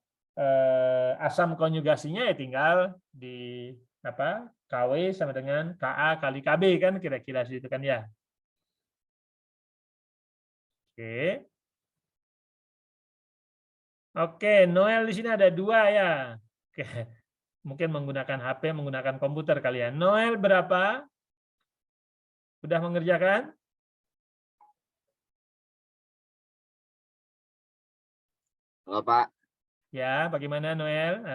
asam konjugasinya ya tinggal di apa KW sama dengan KA kali KB kan kira-kira situ kan ya. Oke. Oke, Noel di sini ada 2 ya. Oke. Mungkin menggunakan HP, menggunakan komputer kali ya. Noel berapa? Sudah mengerjakan? Halo Pak, Ya, bagaimana Noel?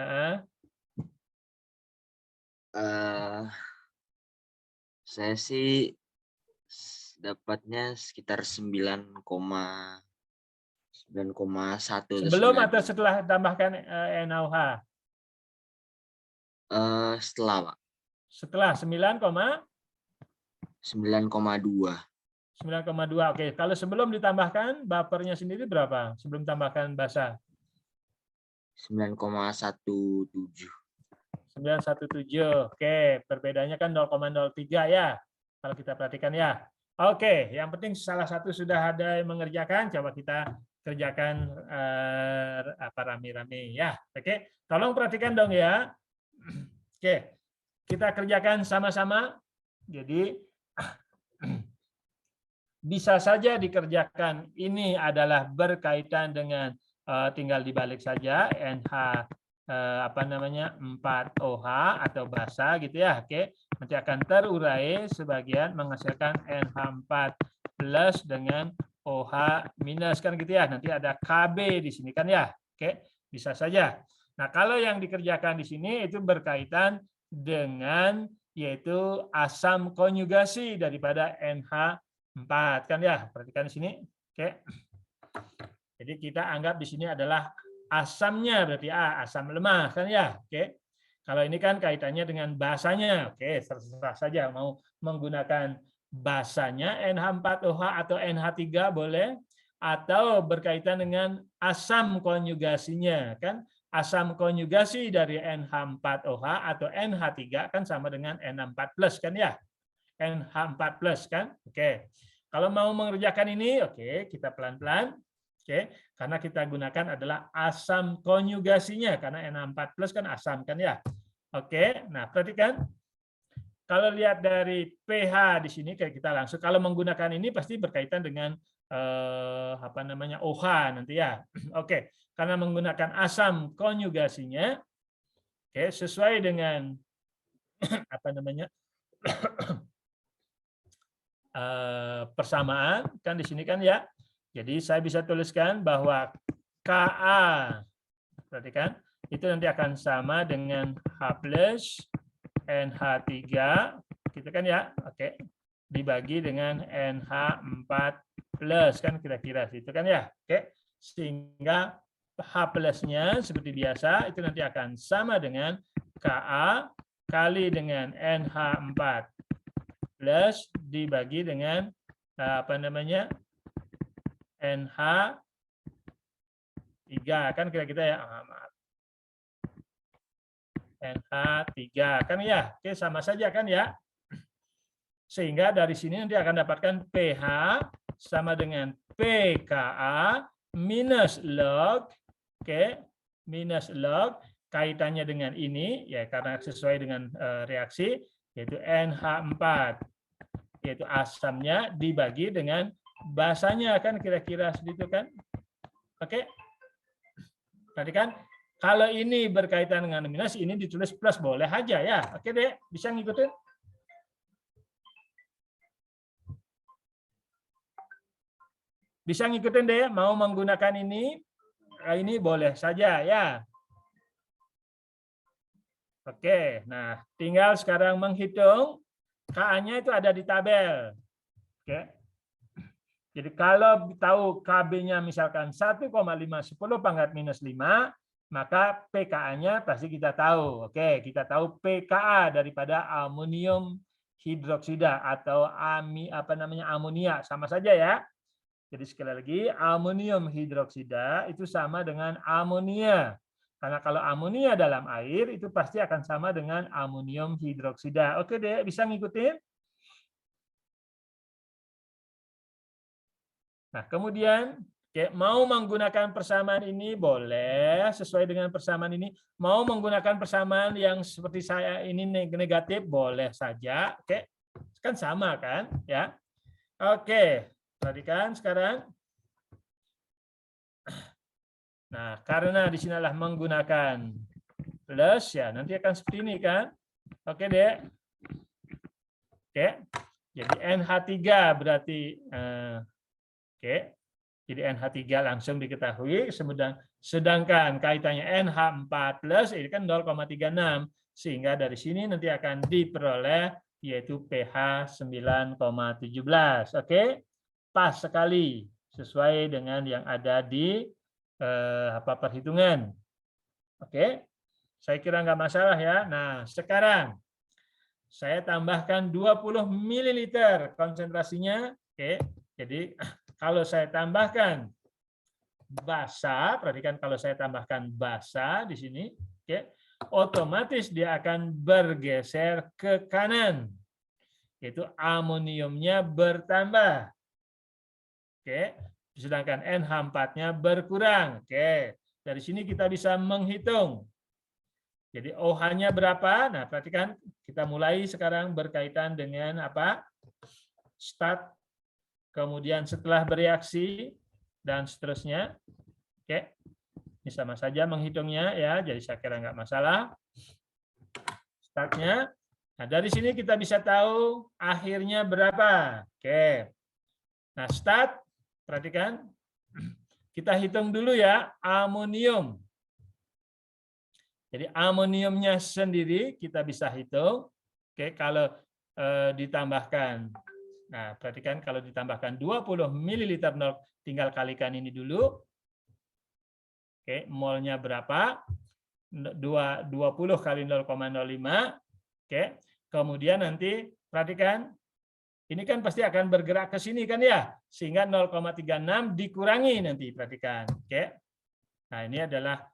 saya sih dapatnya sekitar 9,1 atau Sebelum 9. atau setelah tambahkan NaOH? Setelah Pak, Setelah 9,2. 9,2. Oke, kalau sebelum ditambahkan bapernya sendiri berapa? Sebelum tambahkan basa? 9,17. 917. Oke, perbedaannya kan 0,03 ya. Kalau kita perhatikan ya. Oke, yang penting salah satu sudah ada yang mengerjakan, coba kita kerjakan apa rame-rame ya. Oke, tolong perhatikan dong ya. Oke, kita kerjakan sama-sama. Jadi bisa saja dikerjakan. Ini adalah berkaitan dengan tinggal dibalik saja NH apa namanya 4OH atau basa gitu ya. Oke, nanti akan terurai sebagian menghasilkan NH4 plus dengan OH minus kan gitu ya. Nanti ada KB di sini kan ya. Oke, bisa saja. Nah, kalau yang dikerjakan di sini itu berkaitan dengan yaitu asam konjugasi daripada NH4 kan ya. Perhatikan di sini. Oke. Jadi kita anggap di sini adalah asamnya berarti asam lemah kan ya. Oke. Kalau ini kan kaitannya dengan basanya. Oke, terserah saja mau menggunakan basanya NH4OH atau NH3 boleh atau berkaitan dengan asam konjugasinya kan. Asam konjugasi dari NH4OH atau NH3 kan sama dengan NH4+ kan ya. NH4+ kan. Oke. Kalau mau mengerjakan ini, oke, kita pelan-pelan. Oke, karena kita gunakan adalah asam konjugasinya karena NH4+ kan asam kan ya. Oke, nah perhatikan. Kalau lihat dari pH di sini kayak kita langsung kalau menggunakan ini pasti berkaitan dengan apa namanya OH nanti ya. Oke, karena menggunakan asam konjugasinya oke, sesuai dengan apa namanya persamaan kan di sini kan ya. Jadi saya bisa tuliskan bahwa Ka, perhatikan, itu nanti akan sama dengan H plus NH3, gitu kan ya, oke, dibagi dengan NH4 plus kan kira-kira itu kan ya, oke, sehingga H plusnya seperti biasa itu nanti akan sama dengan Ka kali dengan NH4 plus dibagi dengan apa namanya NH3 kan kira-kira ya, maaf. NH3 kan ya, oke sama saja kan ya. Sehingga dari sini nanti akan dapatkan pH sama dengan pKa minus log, oke, minus log kaitannya dengan ini ya karena sesuai dengan reaksi yaitu NH4 yaitu asamnya dibagi dengan Bahasanya kan kira-kira segitu kan. Oke. Perhatikan, kalau ini berkaitan dengan minus, ini ditulis plus, boleh aja ya. Oke deh, bisa ngikutin? Bisa ngikutin deh, mau menggunakan ini boleh saja ya. Oke, nah tinggal sekarang menghitung KA-nya itu ada di tabel. Oke. Jadi kalau tahu KB-nya misalkan 1,5 10 pangkat minus 5, maka PKA-nya pasti kita tahu. Oke, kita tahu PKA daripada amonium hidroksida atau amonia, sama saja ya. Jadi sekali lagi, amonium hidroksida itu sama dengan amonia. Karena kalau amonia dalam air itu pasti akan sama dengan amonium hidroksida. Oke deh, bisa ngikutin? Nah, kemudian mau menggunakan persamaan ini boleh sesuai dengan persamaan ini. Mau menggunakan persamaan yang seperti saya ini negatif boleh saja. Oke, kan sama kan? Ya. Oke, perhatikan sekarang. Nah, karena di sinilah menggunakan plus ya, nanti akan seperti ini kan? Oke deh. Oke. Jadi NH3 berarti oke, jadi NH3 langsung diketahui, sedangkan kaitannya NH4 plus ini kan 0,36, sehingga dari sini nanti akan diperoleh yaitu pH 9,17. Oke, pas sekali sesuai dengan yang ada di perhitungan. Oke, saya kira nggak masalah ya. Nah, sekarang saya tambahkan 20 ml konsentrasinya. Oke, jadi kalau saya tambahkan basa, perhatikan kalau saya tambahkan basa di sini, oke, otomatis dia akan bergeser ke kanan, yaitu amoniumnya bertambah, oke, sedangkan NH4-nya berkurang, oke. Dari sini kita bisa menghitung. Jadi OH-nya berapa? Nah, perhatikan kita mulai sekarang berkaitan dengan apa? Start. Kemudian setelah bereaksi dan seterusnya, oke, ini sama saja menghitungnya ya, jadi saya kira nggak masalah. Startnya, nah dari sini kita bisa tahu akhirnya berapa, oke. Nah start, perhatikan, kita hitung dulu ya amonium. Jadi amoniumnya sendiri kita bisa hitung, oke, kalau ditambahkan. Nah, perhatikan kalau ditambahkan 20 ml, tinggal kalikan ini dulu. Oke, molnya berapa? 20 kali 0,05. Oke, kemudian nanti perhatikan, ini kan pasti akan bergerak ke sini kan ya, sehingga 0,36 dikurangi nanti, perhatikan. Oke, nah ini adalah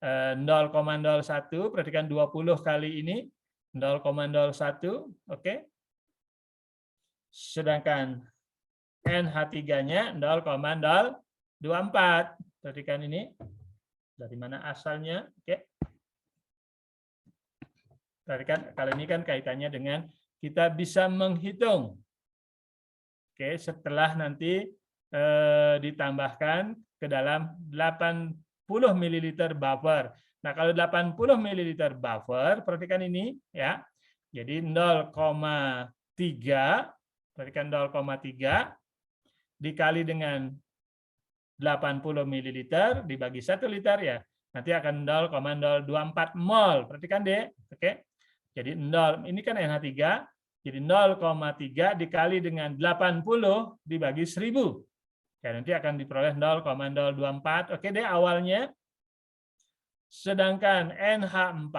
0,01, perhatikan 20 kali ini, 0,01, oke. Sedangkan NH3-nya 0,024. Perhatikan ini. Dari mana asalnya? Oke. Perhatikan, kalau ini kan kaitannya dengan kita bisa menghitung. Oke, setelah nanti ditambahkan ke dalam 80 ml buffer. Nah, kalau 80 ml buffer, perhatikan ini ya. Jadi 0,3, perhatikan 0,3 dikali dengan 80 ml dibagi 1 liter ya. Nanti akan 0,024 mol. Perhatikan deh. Oke. Jadi 0 ini kan NH3. Jadi 0,3 dikali dengan 80 dibagi 1000. Ya, nanti akan diperoleh 0,024. Oke deh awalnya. Sedangkan NH4,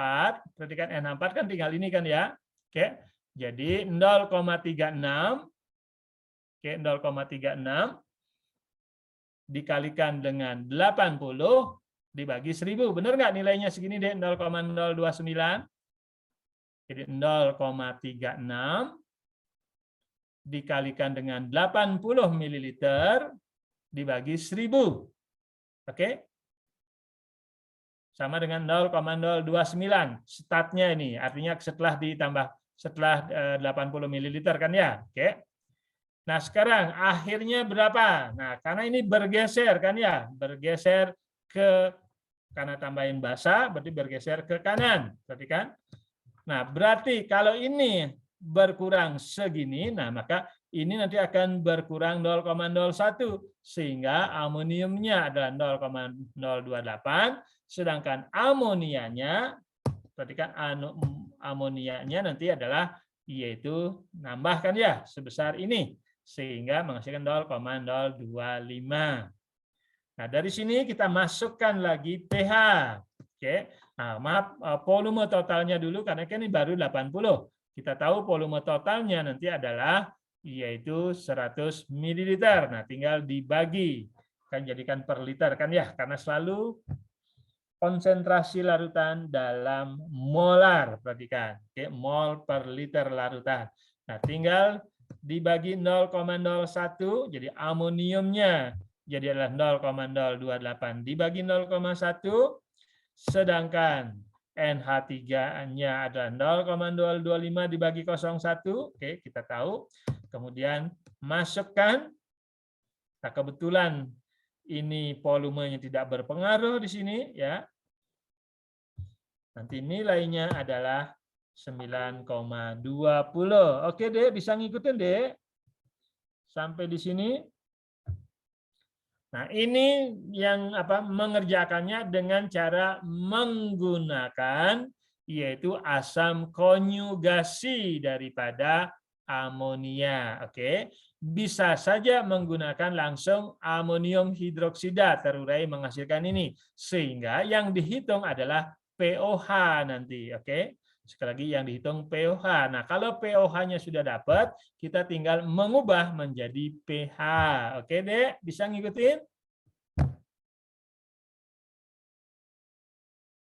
perhatikan NH4 kan tinggal ini kan ya. Oke. Jadi 0,36. Oke, 0,36 dikalikan dengan 80 dibagi 1000. Benar nggak nilainya segini deh, 0,029? Jadi 0,36 dikalikan dengan 80 ml dibagi 1000. Oke? Sama dengan 0,029 startnya ini. Artinya setelah 80 ml kan ya. Oke. Nah, sekarang akhirnya berapa? Nah, karena ini bergeser kan ya, bergeser ke karena tambahin basa, berarti bergeser ke kanan. Perhatikan. Nah, berarti kalau ini berkurang segini, nah maka ini nanti akan berkurang 0,01 sehingga amoniumnya adalah 0,028, sedangkan amonianya, perhatikan amonianya nanti adalah yaitu nambahkan ya sebesar ini sehingga menghasilkan 0,025. Nah, dari sini kita masukkan lagi pH. Oke. Nah, maaf volume totalnya dulu karena kan ini baru 80. Kita tahu volume totalnya nanti adalah yaitu 100 ml. Nah, tinggal dibagi kan jadikan per liter kan ya karena selalu konsentrasi larutan dalam molar. Perhatikan. Oke, mol per liter larutan. Nah, tinggal dibagi 0,01 jadi amoniumnya jadi adalah 0,028 dibagi 0,1 sedangkan NH3-nya adalah 0,025 dibagi 0,1. Oke, kita tahu. Kemudian masukkan. Nah, kebetulan ini volumenya tidak berpengaruh di sini ya. Nanti nilainya adalah 9,20. Oke, Dek, bisa ngikutin, Dek? Sampai di sini. Nah, ini yang mengerjakannya dengan cara menggunakan yaitu asam konjugasi daripada amonia. Oke. Bisa saja menggunakan langsung amonium hidroksida terurai menghasilkan ini. Sehingga yang dihitung adalah pOH nanti. Oke. Sekali lagi yang dihitung pOH. Nah, kalau pOH-nya sudah dapat, kita tinggal mengubah menjadi pH. Oke, Dek? Bisa ngikutin?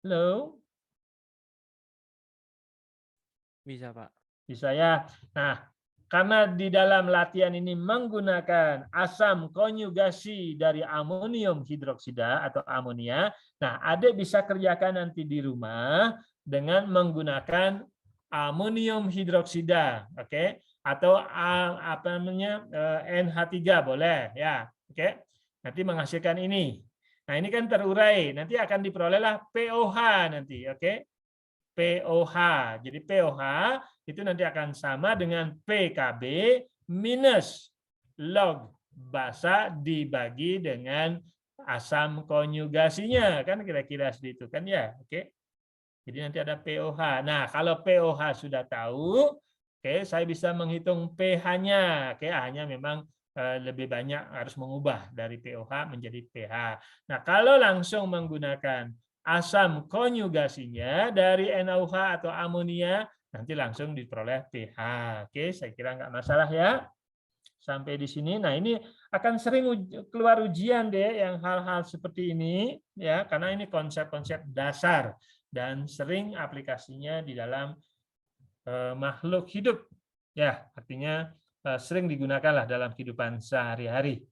Halo? Bisa, Pak. Bisa ya. Nah, karena di dalam latihan ini menggunakan asam konjugasi dari amonium hidroksida atau amonia, nah, Adik bisa kerjakan nanti di rumah dengan menggunakan amonium hidroksida, oke? Atau NH3 boleh ya, oke? Nanti menghasilkan ini. Nah, ini kan terurai, nanti akan diperolehlah pOH nanti, oke? pOH. Jadi pOH itu nanti akan sama dengan PKB minus log basa dibagi dengan asam konjugasinya. Kan kira-kira seperti itu kan ya. Oke. Jadi nanti ada pOH. Nah, kalau pOH sudah tahu, oke, saya bisa menghitung pH-nya. Oke, hanya memang lebih banyak harus mengubah dari pOH menjadi pH. Nah, kalau langsung menggunakan asam konjugasinya dari NaOH atau amonia, nanti langsung diperoleh pH. Oke, saya kira nggak masalah ya. Sampai di sini. Nah, ini akan sering keluar ujian deh yang hal-hal seperti ini ya, karena ini konsep-konsep dasar dan sering aplikasinya di dalam makhluk hidup. Ya, artinya sering digunakanlah dalam kehidupan sehari-hari.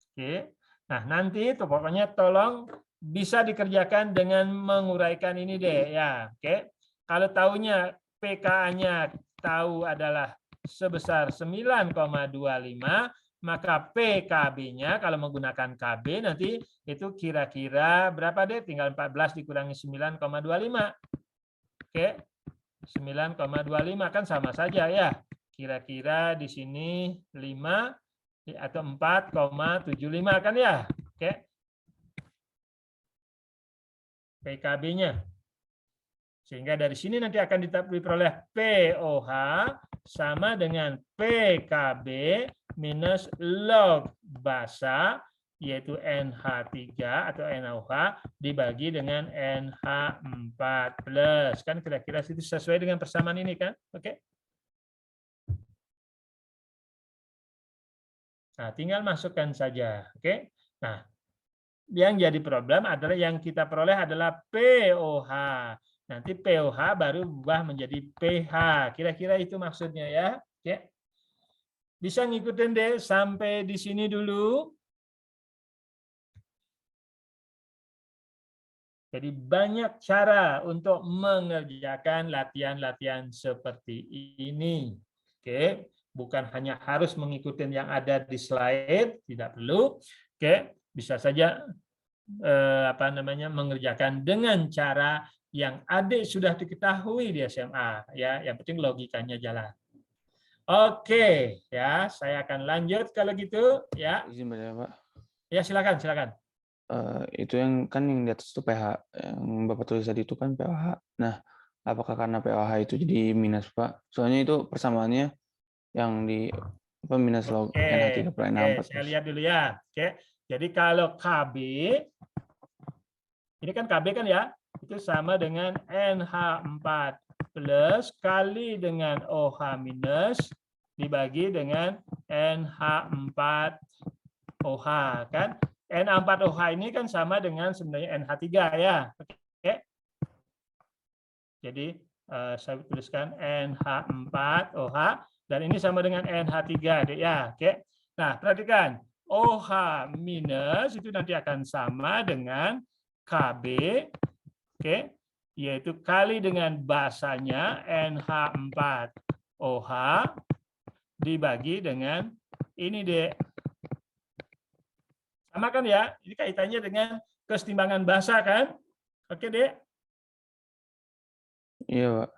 Oke. Nah, nanti itu pokoknya tolong bisa dikerjakan dengan menguraikan ini deh ya. Oke. Kalau tahunya pKa-nya tahu adalah sebesar 9,25, maka PKB-nya kalau menggunakan KB nanti itu kira-kira berapa deh? Tinggal 14 dikurangi 9,25. Oke. 9,25 kan sama saja ya. Kira-kira di sini 5 atau 4,75 kan ya. Oke. PKB-nya. Sehingga dari sini nanti akan diperoleh pOH sama dengan PKB minus log basa yaitu NH3 atau NaOH dibagi dengan NH4+. Kan kira-kira itu sesuai dengan persamaan ini kan? Oke. Nah, tinggal masukkan saja. Oke. Nah, yang jadi problem adalah yang kita peroleh adalah pOH. Nanti pOH baru berubah menjadi pH. Kira-kira itu maksudnya ya. Oke. Bisa ngikutin deh sampai di sini dulu. Jadi banyak cara untuk mengerjakan latihan-latihan seperti ini. Oke, bukan hanya harus mengikuti yang ada di slide, tidak perlu. Oke, bisa saja mengerjakan dengan cara yang adik sudah diketahui di SMA, ya. Yang penting logikanya jalan. Oke, ya, saya akan lanjut kalau gitu, ya. Izin bertanya, Pak. Ya, silakan, silakan. Itu yang kan yang di atas itu pH, yang Bapak tulis tadi itu kan pH. Nah, apakah karena pH itu jadi minus, Pak? Soalnya itu persamaannya yang di minus log NH3 per NH4. Saya lihat dulu ya. Oke. Jadi kalau KB, ini kan KB kan ya, itu sama dengan NH4 plus kali dengan OH minus dibagi dengan NH4OH kan. NH4OH ini kan sama dengan sebenarnya NH3 ya. Oke. Jadi saya tuliskan NH4OH dan ini sama dengan NH3 ya. Oke. Nah, perhatikan. OH minus itu nanti akan sama dengan KB, oke, yaitu kali dengan basanya NH4OH dibagi dengan ini, Dek. Sama kan ya? Ini kaitannya dengan kesetimbangan basa kan? Oke, Dek? Iya, Pak.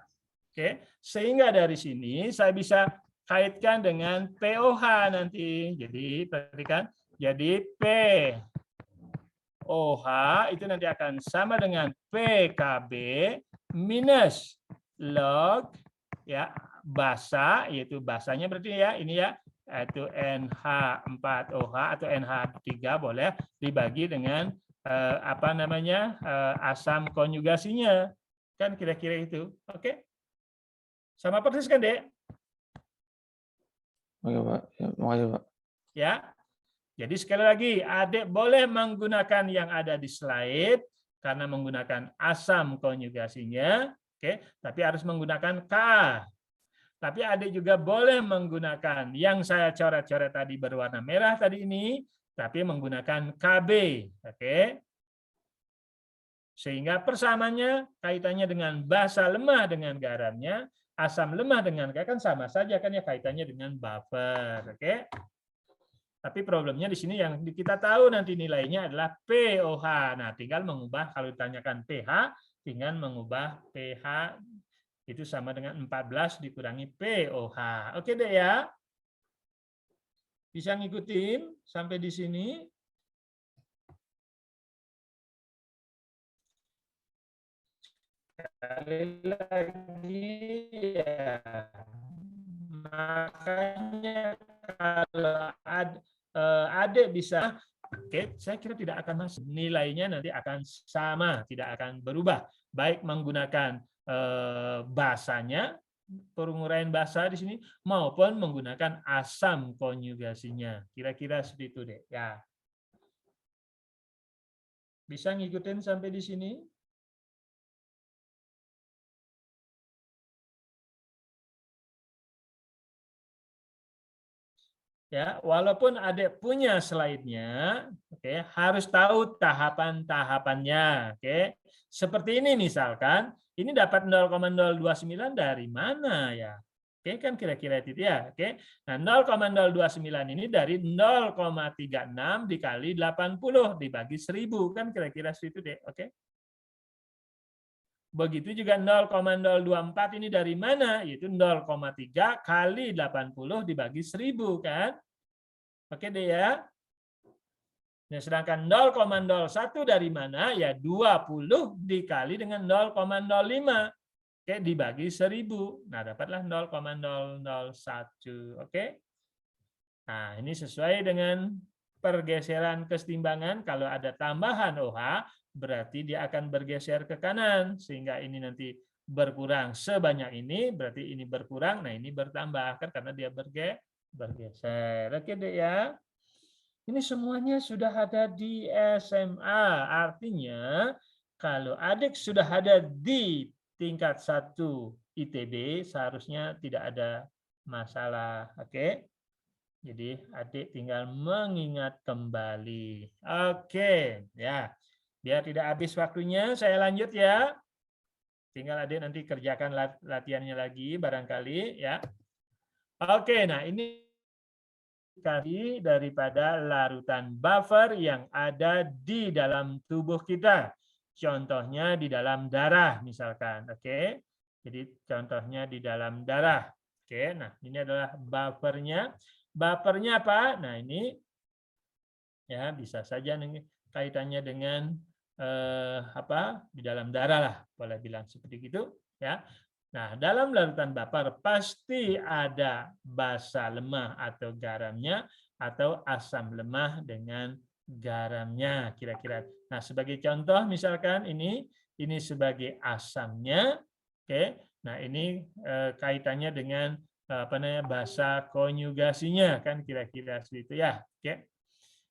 Oke, sehingga dari sini saya bisa kaitkan dengan POH nanti. Jadi perhatikan, jadi POH itu nanti akan sama dengan PKB minus log ya basa, yaitu basanya berarti ya ini ya, yaitu NH4OH atau NH3 boleh dibagi dengan asam konjugasinya. Kan kira-kira itu. Oke? Sama persis kan, Dek? Oke, Pak. Ya, makasih, Pak. Ya. Jadi sekali lagi, adik boleh menggunakan yang ada di slide karena menggunakan asam konjugasinya, oke, tapi harus menggunakan K. Tapi adik juga boleh menggunakan yang saya coret-coret tadi berwarna merah tadi ini, tapi menggunakan KB, oke. Sehingga persamaannya kaitannya dengan basa lemah dengan garamnya, asam lemah dengan kan sama saja kan ya kaitannya dengan buffer, oke? Tapi problemnya di sini yang kita tahu nanti nilainya adalah POH. Nah, tinggal mengubah kalau ditanyakan pH, tinggal mengubah pH itu sama dengan 14 dikurangi POH. Oke deh ya. Bisa ngikutin sampai di sini? Sekali lagi ya, makanya kalau adik bisa, oke, saya kira tidak akan masuk. Nilainya nanti akan sama, tidak akan berubah. Baik menggunakan basanya, penguraian basa di sini, maupun menggunakan asam konjugasinya. Kira-kira seperti itu deh. Ya. Bisa ngikutin sampai di sini? Ya, walaupun adik punya slide-nya, oke, harus tahu tahapan-tahapannya, oke. Seperti ini misalkan, ini dapat 0,029 dari mana ya? Oke, kan kira-kira itu ya, oke. Nah, 0,029 ini dari 0,36 dikali 80 dibagi 1000, kan kira-kira itu deh, oke. Begitu juga 0,024 ini dari mana? Yaitu 0,3 kali 80 dibagi 1000 kan? Oke deh ya. Nah, sedangkan 0,01 dari mana? Ya 20 dikali dengan 0,05. Oke, dibagi 1000. Nah, dapatlah 0,001. Oke. Nah, ini sesuai dengan pergeseran kesetimbangan. Kalau ada tambahan OH, berarti dia akan bergeser ke kanan sehingga ini nanti berkurang sebanyak ini, berarti ini berkurang, nah ini bertambah kan karena dia bergeser. Oke deh ya. Ini semuanya sudah ada di SMA. Artinya kalau adik sudah ada di tingkat 1 ITB seharusnya tidak ada masalah. Oke. Jadi adik tinggal mengingat kembali. Oke, ya. Biar tidak habis waktunya, saya lanjut ya. Tinggal adik nanti kerjakan latihannya lagi barangkali ya. Oke, nah ini daripada larutan buffer yang ada di dalam tubuh kita. Contohnya di dalam darah misalkan. Oke. Jadi contohnya di dalam darah. Oke, nah ini adalah buffernya. Buffernya apa? Nah ini ya bisa saja kaitannya dengan apa di dalam darah lah, boleh bilang seperti itu ya. Nah, dalam larutan buffer pasti ada basa lemah atau garamnya atau asam lemah dengan garamnya kira-kira. Nah, sebagai contoh misalkan ini sebagai asamnya. Oke. Nah, ini kaitannya dengan apa namanya basa konjugasinya kan kira-kira seperti itu ya. Oke.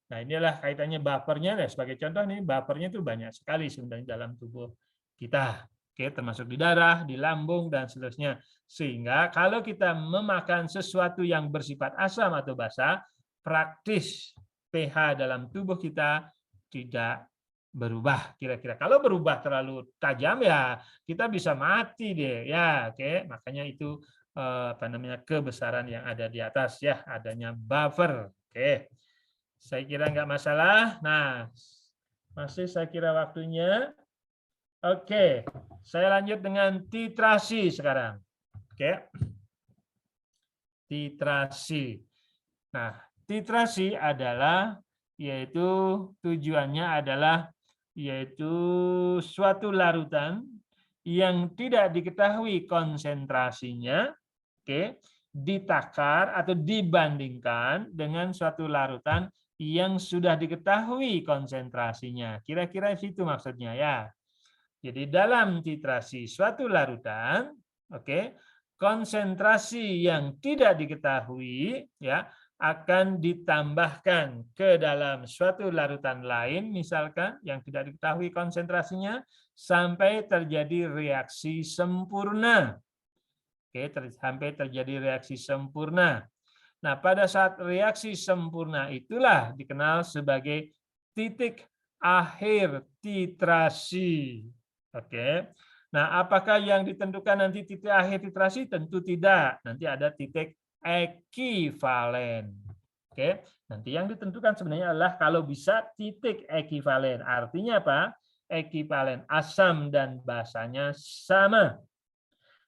Nah, inilah kaitannya buffernya. Sebagai contoh nih, buffernya itu banyak sekali sebenarnya dalam tubuh kita. Oke, termasuk di darah, di lambung, dan seterusnya. Sehingga kalau kita memakan sesuatu yang bersifat asam atau basa, praktis pH dalam tubuh kita tidak berubah kira-kira. Kalau berubah terlalu tajam ya kita bisa mati deh ya. Oke, makanya itu apa namanya kebesaran yang ada di atas ya, adanya buffer. Oke. Saya kira nggak masalah. Nah, masih saya kira waktunya. Oke, saya lanjut dengan titrasi sekarang. Oke, titrasi. Nah, titrasi adalah yaitu tujuannya adalah yaitu suatu larutan yang tidak diketahui konsentrasinya, oke, ditakar atau dibandingkan dengan suatu larutan yang sudah diketahui konsentrasinya. Kira-kira itu maksudnya ya. Jadi dalam titrasi suatu larutan, oke, konsentrasi yang tidak diketahui ya akan ditambahkan ke dalam suatu larutan lain misalkan yang tidak diketahui konsentrasinya sampai terjadi reaksi sempurna. Oke, sampai terjadi reaksi sempurna. Nah, pada saat reaksi sempurna itulah dikenal sebagai titik akhir titrasi. Oke. Nah, apakah yang ditentukan nanti titik akhir titrasi? Tentu tidak. Nanti ada titik ekivalen. Oke. Nanti yang ditentukan sebenarnya adalah kalau bisa titik ekivalen. Artinya apa? Ekivalen asam dan basanya sama.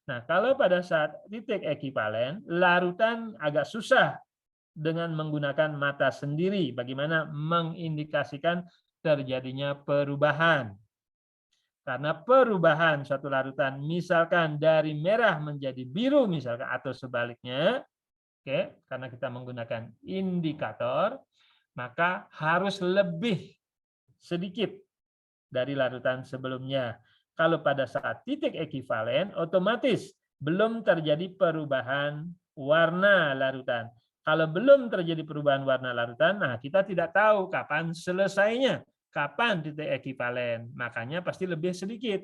Nah, kalau pada saat titik ekivalen, larutan agak susah dengan menggunakan mata sendiri. Bagaimana mengindikasikan terjadinya perubahan. Karena perubahan suatu larutan, misalkan dari merah menjadi biru, misalkan atau sebaliknya, oke, karena kita menggunakan indikator, maka harus lebih sedikit dari larutan sebelumnya. Kalau pada saat titik ekivalen, otomatis belum terjadi perubahan warna larutan. Kalau belum terjadi perubahan warna larutan, nah kita tidak tahu kapan selesainya. Kapan titik ekivalen, makanya pasti lebih sedikit.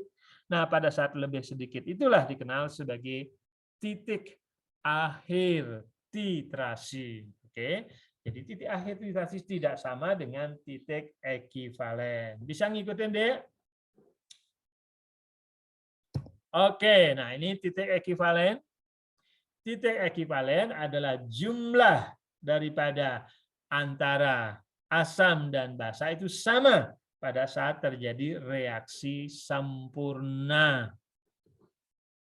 Nah, pada saat lebih sedikit itulah dikenal sebagai titik akhir titrasi. Oke, jadi titik akhir titrasi tidak sama dengan titik ekivalen. Bisa ngikutin deh? Oke, nah ini titik ekivalen. Titik ekivalen adalah jumlah daripada antara asam dan basa itu sama pada saat terjadi reaksi sempurna.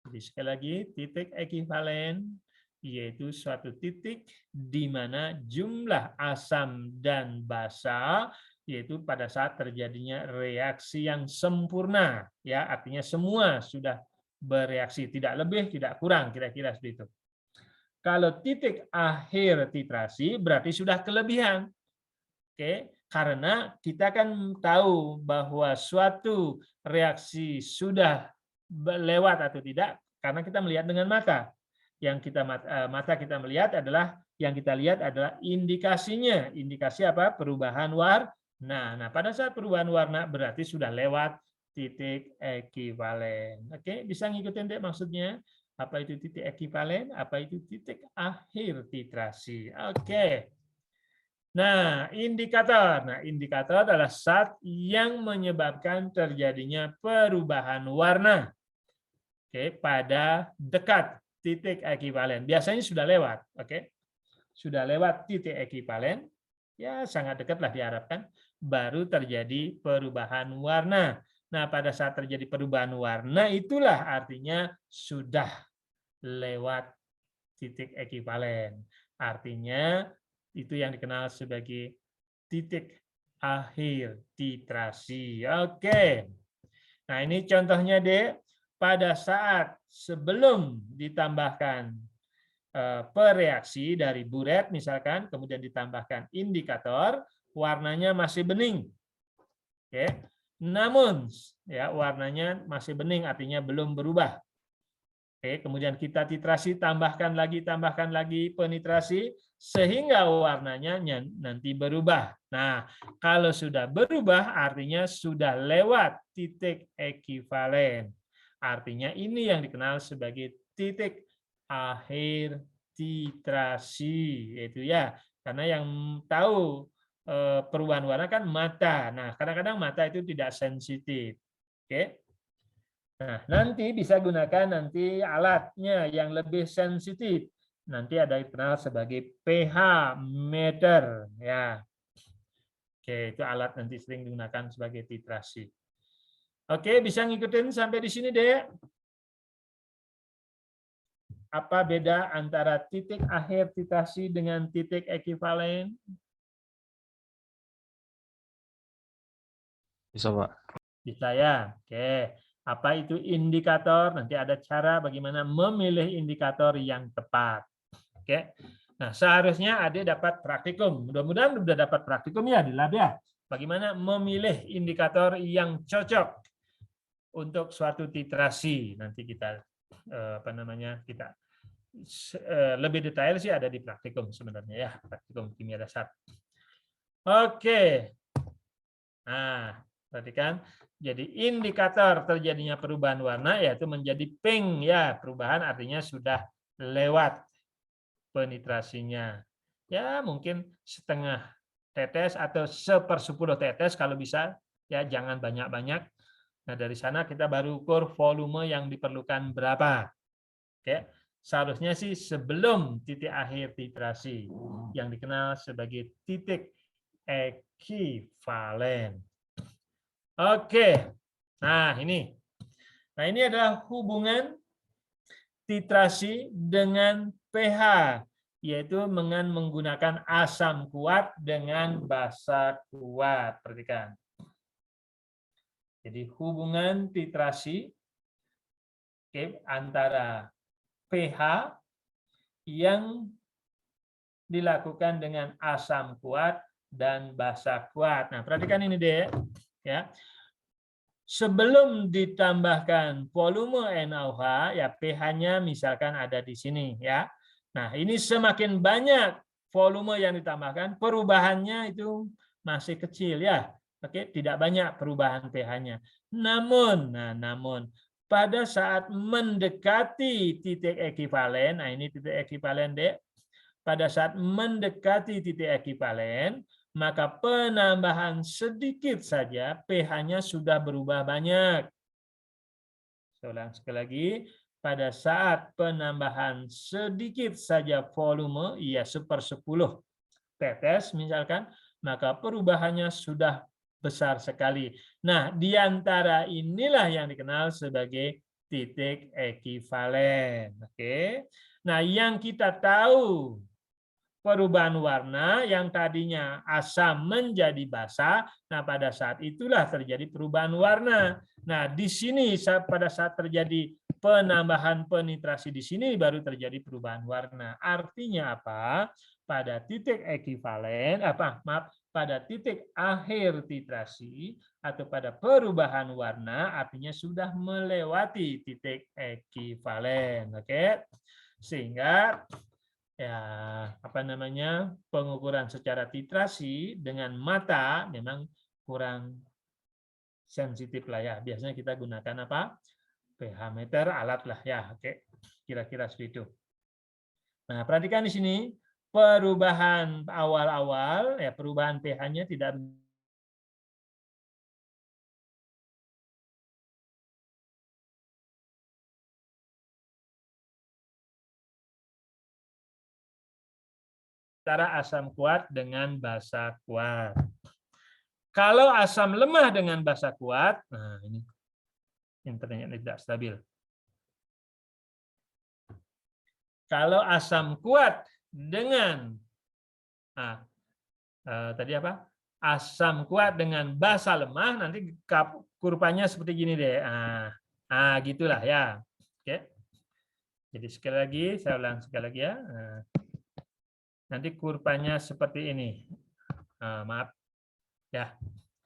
Jadi sekali lagi, titik ekivalen yaitu suatu titik di mana jumlah asam dan basa yaitu pada saat terjadinya reaksi yang sempurna, ya artinya semua sudah bereaksi, tidak lebih, tidak kurang, kira-kira seperti itu. Kalau titik akhir titrasi berarti sudah kelebihan. Oke, karena kita kan tahu bahwa suatu reaksi sudah lewat atau tidak karena kita melihat dengan mata. Yang kita mata kita melihat adalah yang kita lihat adalah indikasinya. Indikasi apa? Perubahan warna. Nah, pada saat perubahan warna berarti sudah lewat titik ekivalen. Oke, bisa ngikutin deh maksudnya? Apa itu titik ekivalen? Apa itu titik akhir titrasi? Oke. Nah, indikator. Nah, indikator adalah zat yang menyebabkan terjadinya perubahan warna. Oke, pada dekat titik ekivalen. Biasanya sudah lewat, oke? Sudah lewat titik ekivalen, ya sangat dekatlah diharapkan, baru terjadi perubahan warna. Nah, pada saat terjadi perubahan warna itulah artinya sudah lewat titik ekivalen. Artinya itu yang dikenal sebagai titik akhir titrasi. Oke. Nah, ini contohnya, Dek. Pada saat sebelum ditambahkan pereaksi dari buret misalkan, kemudian ditambahkan indikator, warnanya masih bening. Oke. Namun ya warnanya masih bening, artinya belum berubah. Oke, kemudian kita titrasi, tambahkan lagi penitrasi sehingga warnanya nanti berubah. Nah, kalau sudah berubah artinya sudah lewat titik ekivalen. Artinya ini yang dikenal sebagai titik akhir titrasi, yaitu ya, karena yang tahu perubahan warna kan mata. Nah, kadang-kadang mata itu tidak sensitif. Oke. Nah, nanti bisa gunakan nanti alatnya yang lebih sensitif. Nanti ada yang dikenal sebagai pH meter, ya. Oke, itu alat nanti sering digunakan sebagai titrasi. Oke, bisa ngikutin sampai di sini, Dek? Apa beda antara titik akhir titrasi dengan titik ekivalen? Bisa, Pak. Bisa ya. Oke. Apa itu indikator? Nanti ada cara bagaimana memilih indikator yang tepat. Oke. Nah, seharusnya Adik dapat praktikum. Mudah-mudahan sudah dapat praktikum ya di lab ya. Bagaimana memilih indikator yang cocok untuk suatu titrasi. Nanti kita kita lebih detail sih ada di praktikum sebenarnya ya, praktikum kimia dasar. Oke. Nah, perhatikan. Jadi indikator terjadinya perubahan warna yaitu menjadi pink ya, perubahan artinya sudah lewat penitrasinya. Ya, mungkin setengah tetes atau 1/10 tetes kalau bisa ya, jangan banyak-banyak. Nah, dari sana kita baru ukur volume yang diperlukan berapa. Oke. Seharusnya sih sebelum titik akhir titrasi yang dikenal sebagai titik ekivalen. Oke, nah ini adalah hubungan titrasi dengan pH, yaitu dengan menggunakan asam kuat dengan basa kuat. Perhatikan. Jadi hubungan titrasi antara pH yang dilakukan dengan asam kuat dan basa kuat. Nah, perhatikan ini deh. Ya, sebelum ditambahkan volume NaOH, ya pH-nya misalkan ada di sini, ya. Nah, ini semakin banyak volume yang ditambahkan, perubahannya itu masih kecil, ya. Oke, tidak banyak perubahan pH-nya. Namun pada saat mendekati titik ekivalen, nah ini titik ekivalen, Dek. Pada saat mendekati titik ekivalen, maka penambahan sedikit saja pH-nya sudah berubah banyak. Saya ulang sekali lagi, pada saat penambahan sedikit saja volume, ya 1/10 tetes misalkan, maka perubahannya sudah besar sekali. Nah, di antara inilah yang dikenal sebagai titik ekivalen. Oke. Nah, yang kita tahu perubahan warna yang tadinya asam menjadi basa, nah pada saat itulah terjadi perubahan warna. Nah, di sini pada saat terjadi penambahan penitrasi di sini baru terjadi perubahan warna. Artinya apa? Pada titik ekivalen, pada titik akhir titrasi atau pada perubahan warna artinya sudah melewati titik ekivalen. Oke? Sehingga ya pengukuran secara titrasi dengan mata memang kurang sensitif lah ya. Biasanya kita gunakan apa? pH meter, alat lah ya. Oke, kira-kira seperti itu. Nah, perhatikan di sini perubahan awal-awal ya, perubahan pH-nya tidak antara asam kuat dengan basa kuat. Kalau asam lemah dengan basa kuat, nah ini internetnya tidak stabil. Kalau asam kuat dengan tadi apa? Asam kuat dengan basa lemah, nanti kurvanya seperti gini deh. Gitulah ya. Oke. Jadi sekali lagi, saya ulang sekali lagi ya. Nanti kurvanya seperti ini. Maaf. Ya.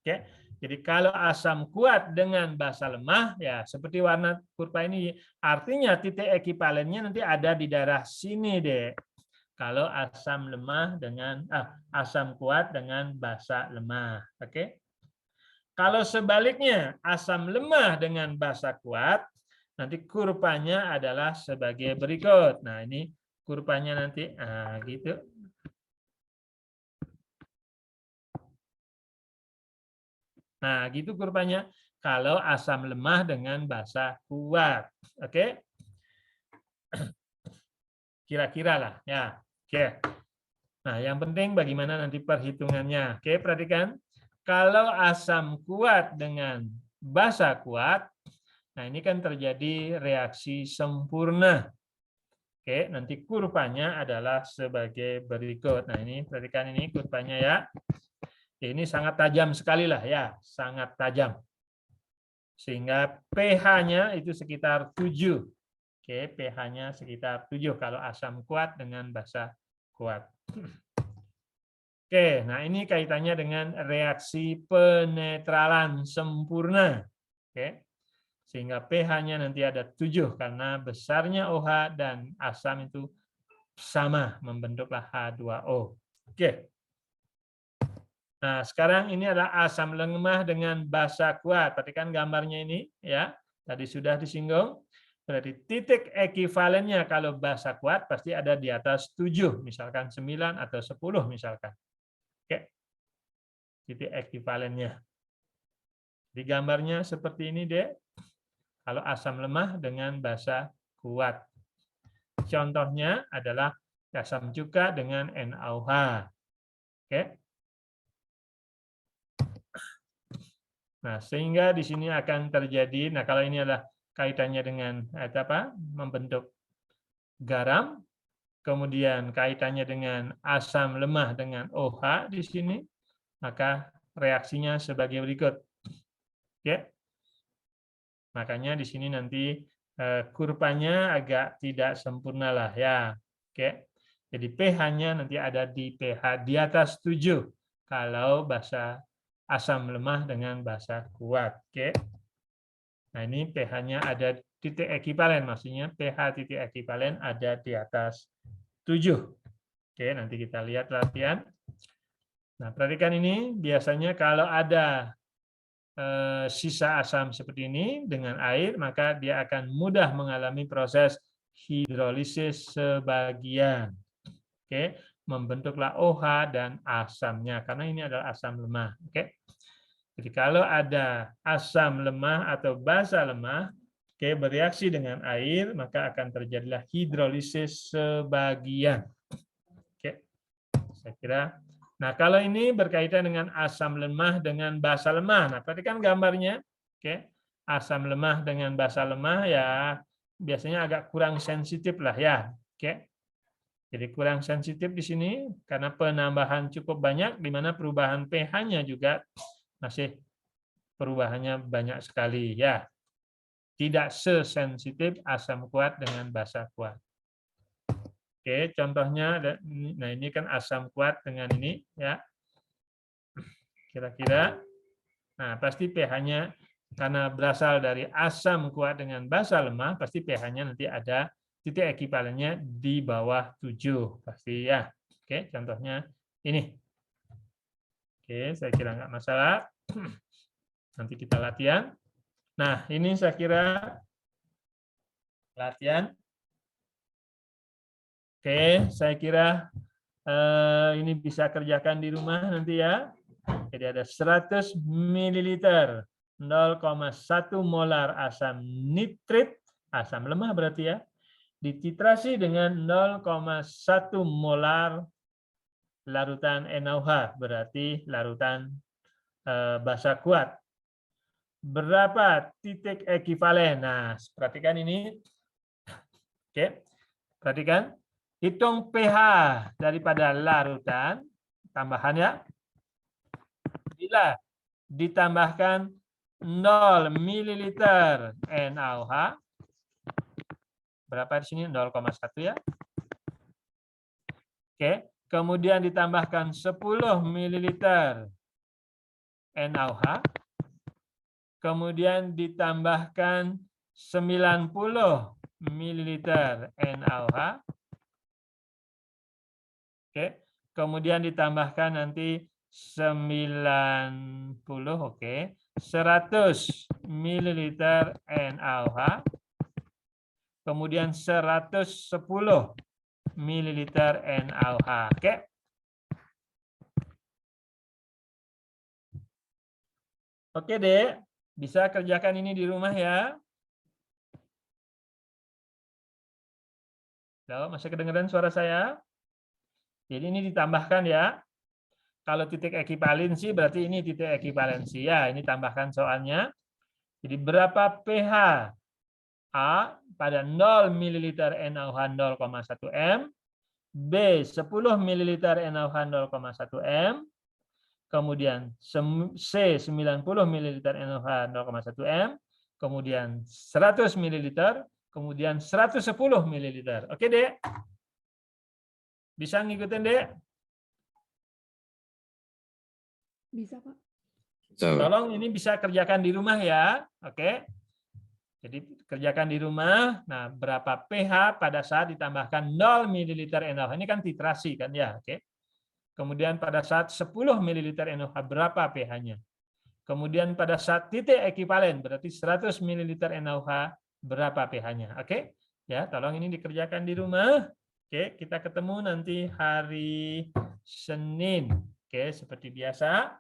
Oke. Jadi kalau asam kuat dengan basa lemah, ya seperti warna kurva ini, artinya titik ekivalennya nanti ada di daerah sini deh. Kalau asam lemah dengan asam kuat dengan basa lemah, oke? Kalau sebaliknya asam lemah dengan basa kuat, nanti kurvanya adalah sebagai berikut. Nah ini kurvanya nanti, gitu. Nah, gitu kurvanya kalau asam lemah dengan basa kuat. Oke? Kira-kira lah ya. Oke. Nah, yang penting bagaimana nanti perhitungannya. Oke, perhatikan. Kalau asam kuat dengan basa kuat, nah ini kan terjadi reaksi sempurna. Oke, nanti kurvanya adalah sebagai berikut. Nah, ini perhatikan ini kurvanya ya. Ini sangat tajam sekali lah ya, sangat tajam. Sehingga pH-nya itu sekitar 7. Oke, pH-nya sekitar 7 kalau asam kuat dengan basa kuat. Oke, nah ini kaitannya dengan reaksi penetralan sempurna. Oke. Sehingga pH-nya nanti ada 7 karena besarnya OH dan asam itu sama, membentuklah H2O. Oke. Nah, sekarang ini adalah asam lemah dengan basa kuat. Perhatikan gambarnya ini ya. Tadi sudah disinggung. Berarti titik ekivalennya kalau basa kuat pasti ada di atas 7, misalkan 9 atau 10 misalkan. Oke. Titik ekivalennya. Di gambarnya seperti ini deh. Kalau asam lemah dengan basa kuat. Contohnya adalah asam cuka dengan NaOH. Oke. Nah, sehingga di sini akan terjadi, nah kalau ini adalah kaitannya dengan membentuk garam, kemudian kaitannya dengan asam lemah dengan OH di sini, maka reaksinya sebagai berikut. Oke. Makanya di sini nanti kurvanya agak tidak sempurna lah ya. Oke. Jadi pH-nya nanti ada di pH di atas 7 kalau basa asam lemah dengan basa kuat. Oke. Nah, ini pH-nya ada titik ekivalen, maksudnya pH titik ekivalen ada di atas 7. Oke, nanti kita lihat latihan. Nah, perhatikan ini, biasanya kalau ada sisa asam seperti ini dengan air, maka dia akan mudah mengalami proses hidrolisis sebagian. Oke, membentuklah OH dan asamnya, karena ini adalah asam lemah. Oke. Jadi kalau ada asam lemah atau basa lemah, oke, bereaksi dengan air, maka akan terjadilah hidrolisis sebagian. Oke, saya kira. Nah, kalau ini berkaitan dengan asam lemah dengan basa lemah. Nah, perhatikan gambarnya. Oke, asam lemah dengan basa lemah ya biasanya agak kurang sensitif lah ya. Oke. Jadi kurang sensitif di sini karena penambahan cukup banyak, di mana perubahan pH-nya juga masih perubahannya banyak sekali ya. Tidak sesensitif asam kuat dengan basa kuat. Oke, contohnya, nah ini kan asam kuat dengan ini ya. Kira-kira, nah pasti pH-nya karena berasal dari asam kuat dengan basa lemah, pasti pH-nya nanti ada titik ekivalennya di bawah 7 pasti ya. Oke, contohnya ini. Oke, saya kira nggak masalah. Nanti kita latihan. Nah, ini saya kira latihan. Oke, saya kira ini bisa kerjakan di rumah nanti ya. Jadi ada 100 ml 0,1 molar asam nitrit, asam lemah berarti ya, dititrasi dengan 0,1 molar larutan NaOH, berarti larutan basa kuat. Berapa titik ekivalen? Nah, perhatikan ini. Oke, perhatikan. Hitung pH daripada larutan, tambahan ya. Bila ditambahkan 0 ml NaOH, berapa di sini? 0,1 ya. Oke, kemudian ditambahkan 10 ml NaOH, kemudian ditambahkan 90 ml NaOH, oke, kemudian ditambahkan nanti 90, oke, 100 ml NaOH, kemudian 110 ml NaOH, oke. Oke, Dek. Bisa kerjakan ini di rumah ya. Halo, masih kedengaran suara saya? Jadi ini ditambahkan ya. Kalau titik ekivalensi berarti ini titik ekivalensi ya. Ini tambahkan soalnya. Jadi berapa pH A pada 0 ml NaOH 0,1 M, B 10 ml NaOH 0,1 M, kemudian C 90 ml NaOH 0,1 M, kemudian 100 ml, kemudian 110 ml. Oke, Dek? Bisa ngikutin, Dek? Bisa, Pak. Tolong ini bisa kerjakan di rumah ya. Oke. Jadi kerjakan di rumah. Nah, berapa pH pada saat ditambahkan 0 ml NaOH? Ini kan titrasi kan ya, oke. Kemudian pada saat 10 ml NaOH berapa pH-nya? Kemudian pada saat titik ekivalen berarti 100 ml NaOH berapa pH-nya? Oke. Ya, tolong ini dikerjakan di rumah. Oke, kita ketemu nanti hari Senin. Oke, seperti biasa.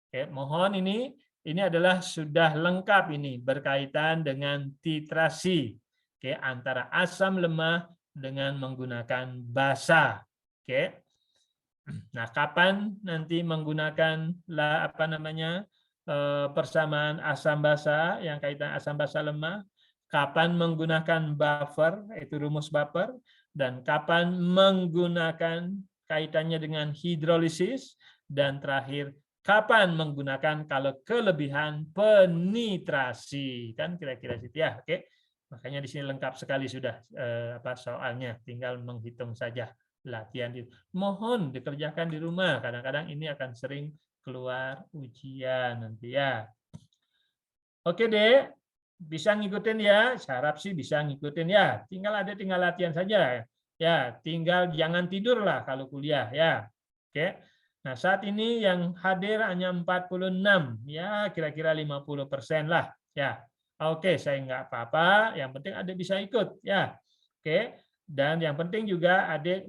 Oke, mohon ini adalah sudah lengkap ini berkaitan dengan titrasi. Oke, antara asam lemah dengan menggunakan basa. Oke. Nah, kapan nanti menggunakan persamaan asam basa yang kaitan asam basa lemah, kapan menggunakan buffer, itu rumus buffer, dan kapan menggunakan kaitannya dengan hidrolisis, dan terakhir kapan menggunakan kalau kelebihan penitrasi, kan kira-kira situ ya. Oke, makanya di sini lengkap sekali sudah soalnya, tinggal menghitung saja. Latihan itu mohon dikerjakan di rumah, kadang-kadang ini akan sering keluar ujian nanti ya. Oke, Dek, bisa ngikutin ya, saya harap sih bisa ngikutin ya, tinggal latihan saja ya, tinggal jangan tidur lah kalau kuliah ya. Oke. Nah, saat ini yang hadir hanya 46 ya, kira-kira 50% lah ya. Oke, saya nggak apa-apa, yang penting Adik bisa ikut ya. Oke. Dan yang penting juga Adik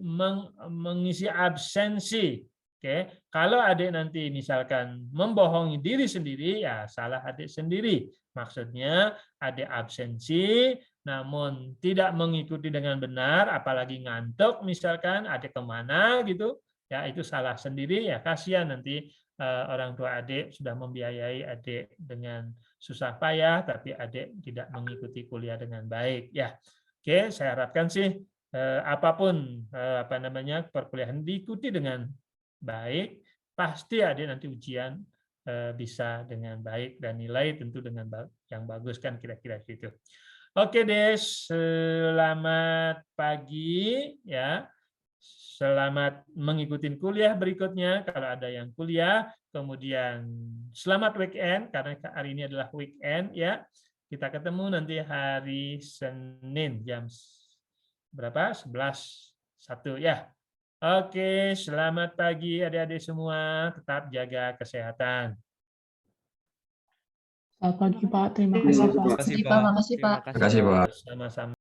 mengisi absensi. Oke, kalau Adik nanti misalkan membohongi diri sendiri, ya salah Adik sendiri. Maksudnya Adik absensi, namun tidak mengikuti dengan benar, apalagi ngantuk misalkan, Adik kemana gitu, ya itu salah sendiri, ya kasihan nanti orang tua Adik sudah membiayai Adik dengan susah payah, tapi Adik tidak mengikuti kuliah dengan baik. Ya. Oke, saya harapkan sih apapun perkuliahan diikuti dengan baik, pasti Adik nanti ujian bisa dengan baik dan nilai tentu dengan yang bagus kan kira-kira gitu. Oke deh, selamat pagi ya. Selamat mengikuti kuliah berikutnya kalau ada yang kuliah, kemudian selamat weekend karena hari ini adalah weekend ya. Kita ketemu nanti hari Senin jam berapa? 11.01 ya. Oke, selamat pagi adik-adik semua. Tetap jaga kesehatan. Selamat pagi, Pak. Terima kasih, Pak. Terima kasih, Pak. Makasih, Pak. Terima kasih, Pak. Sama-sama.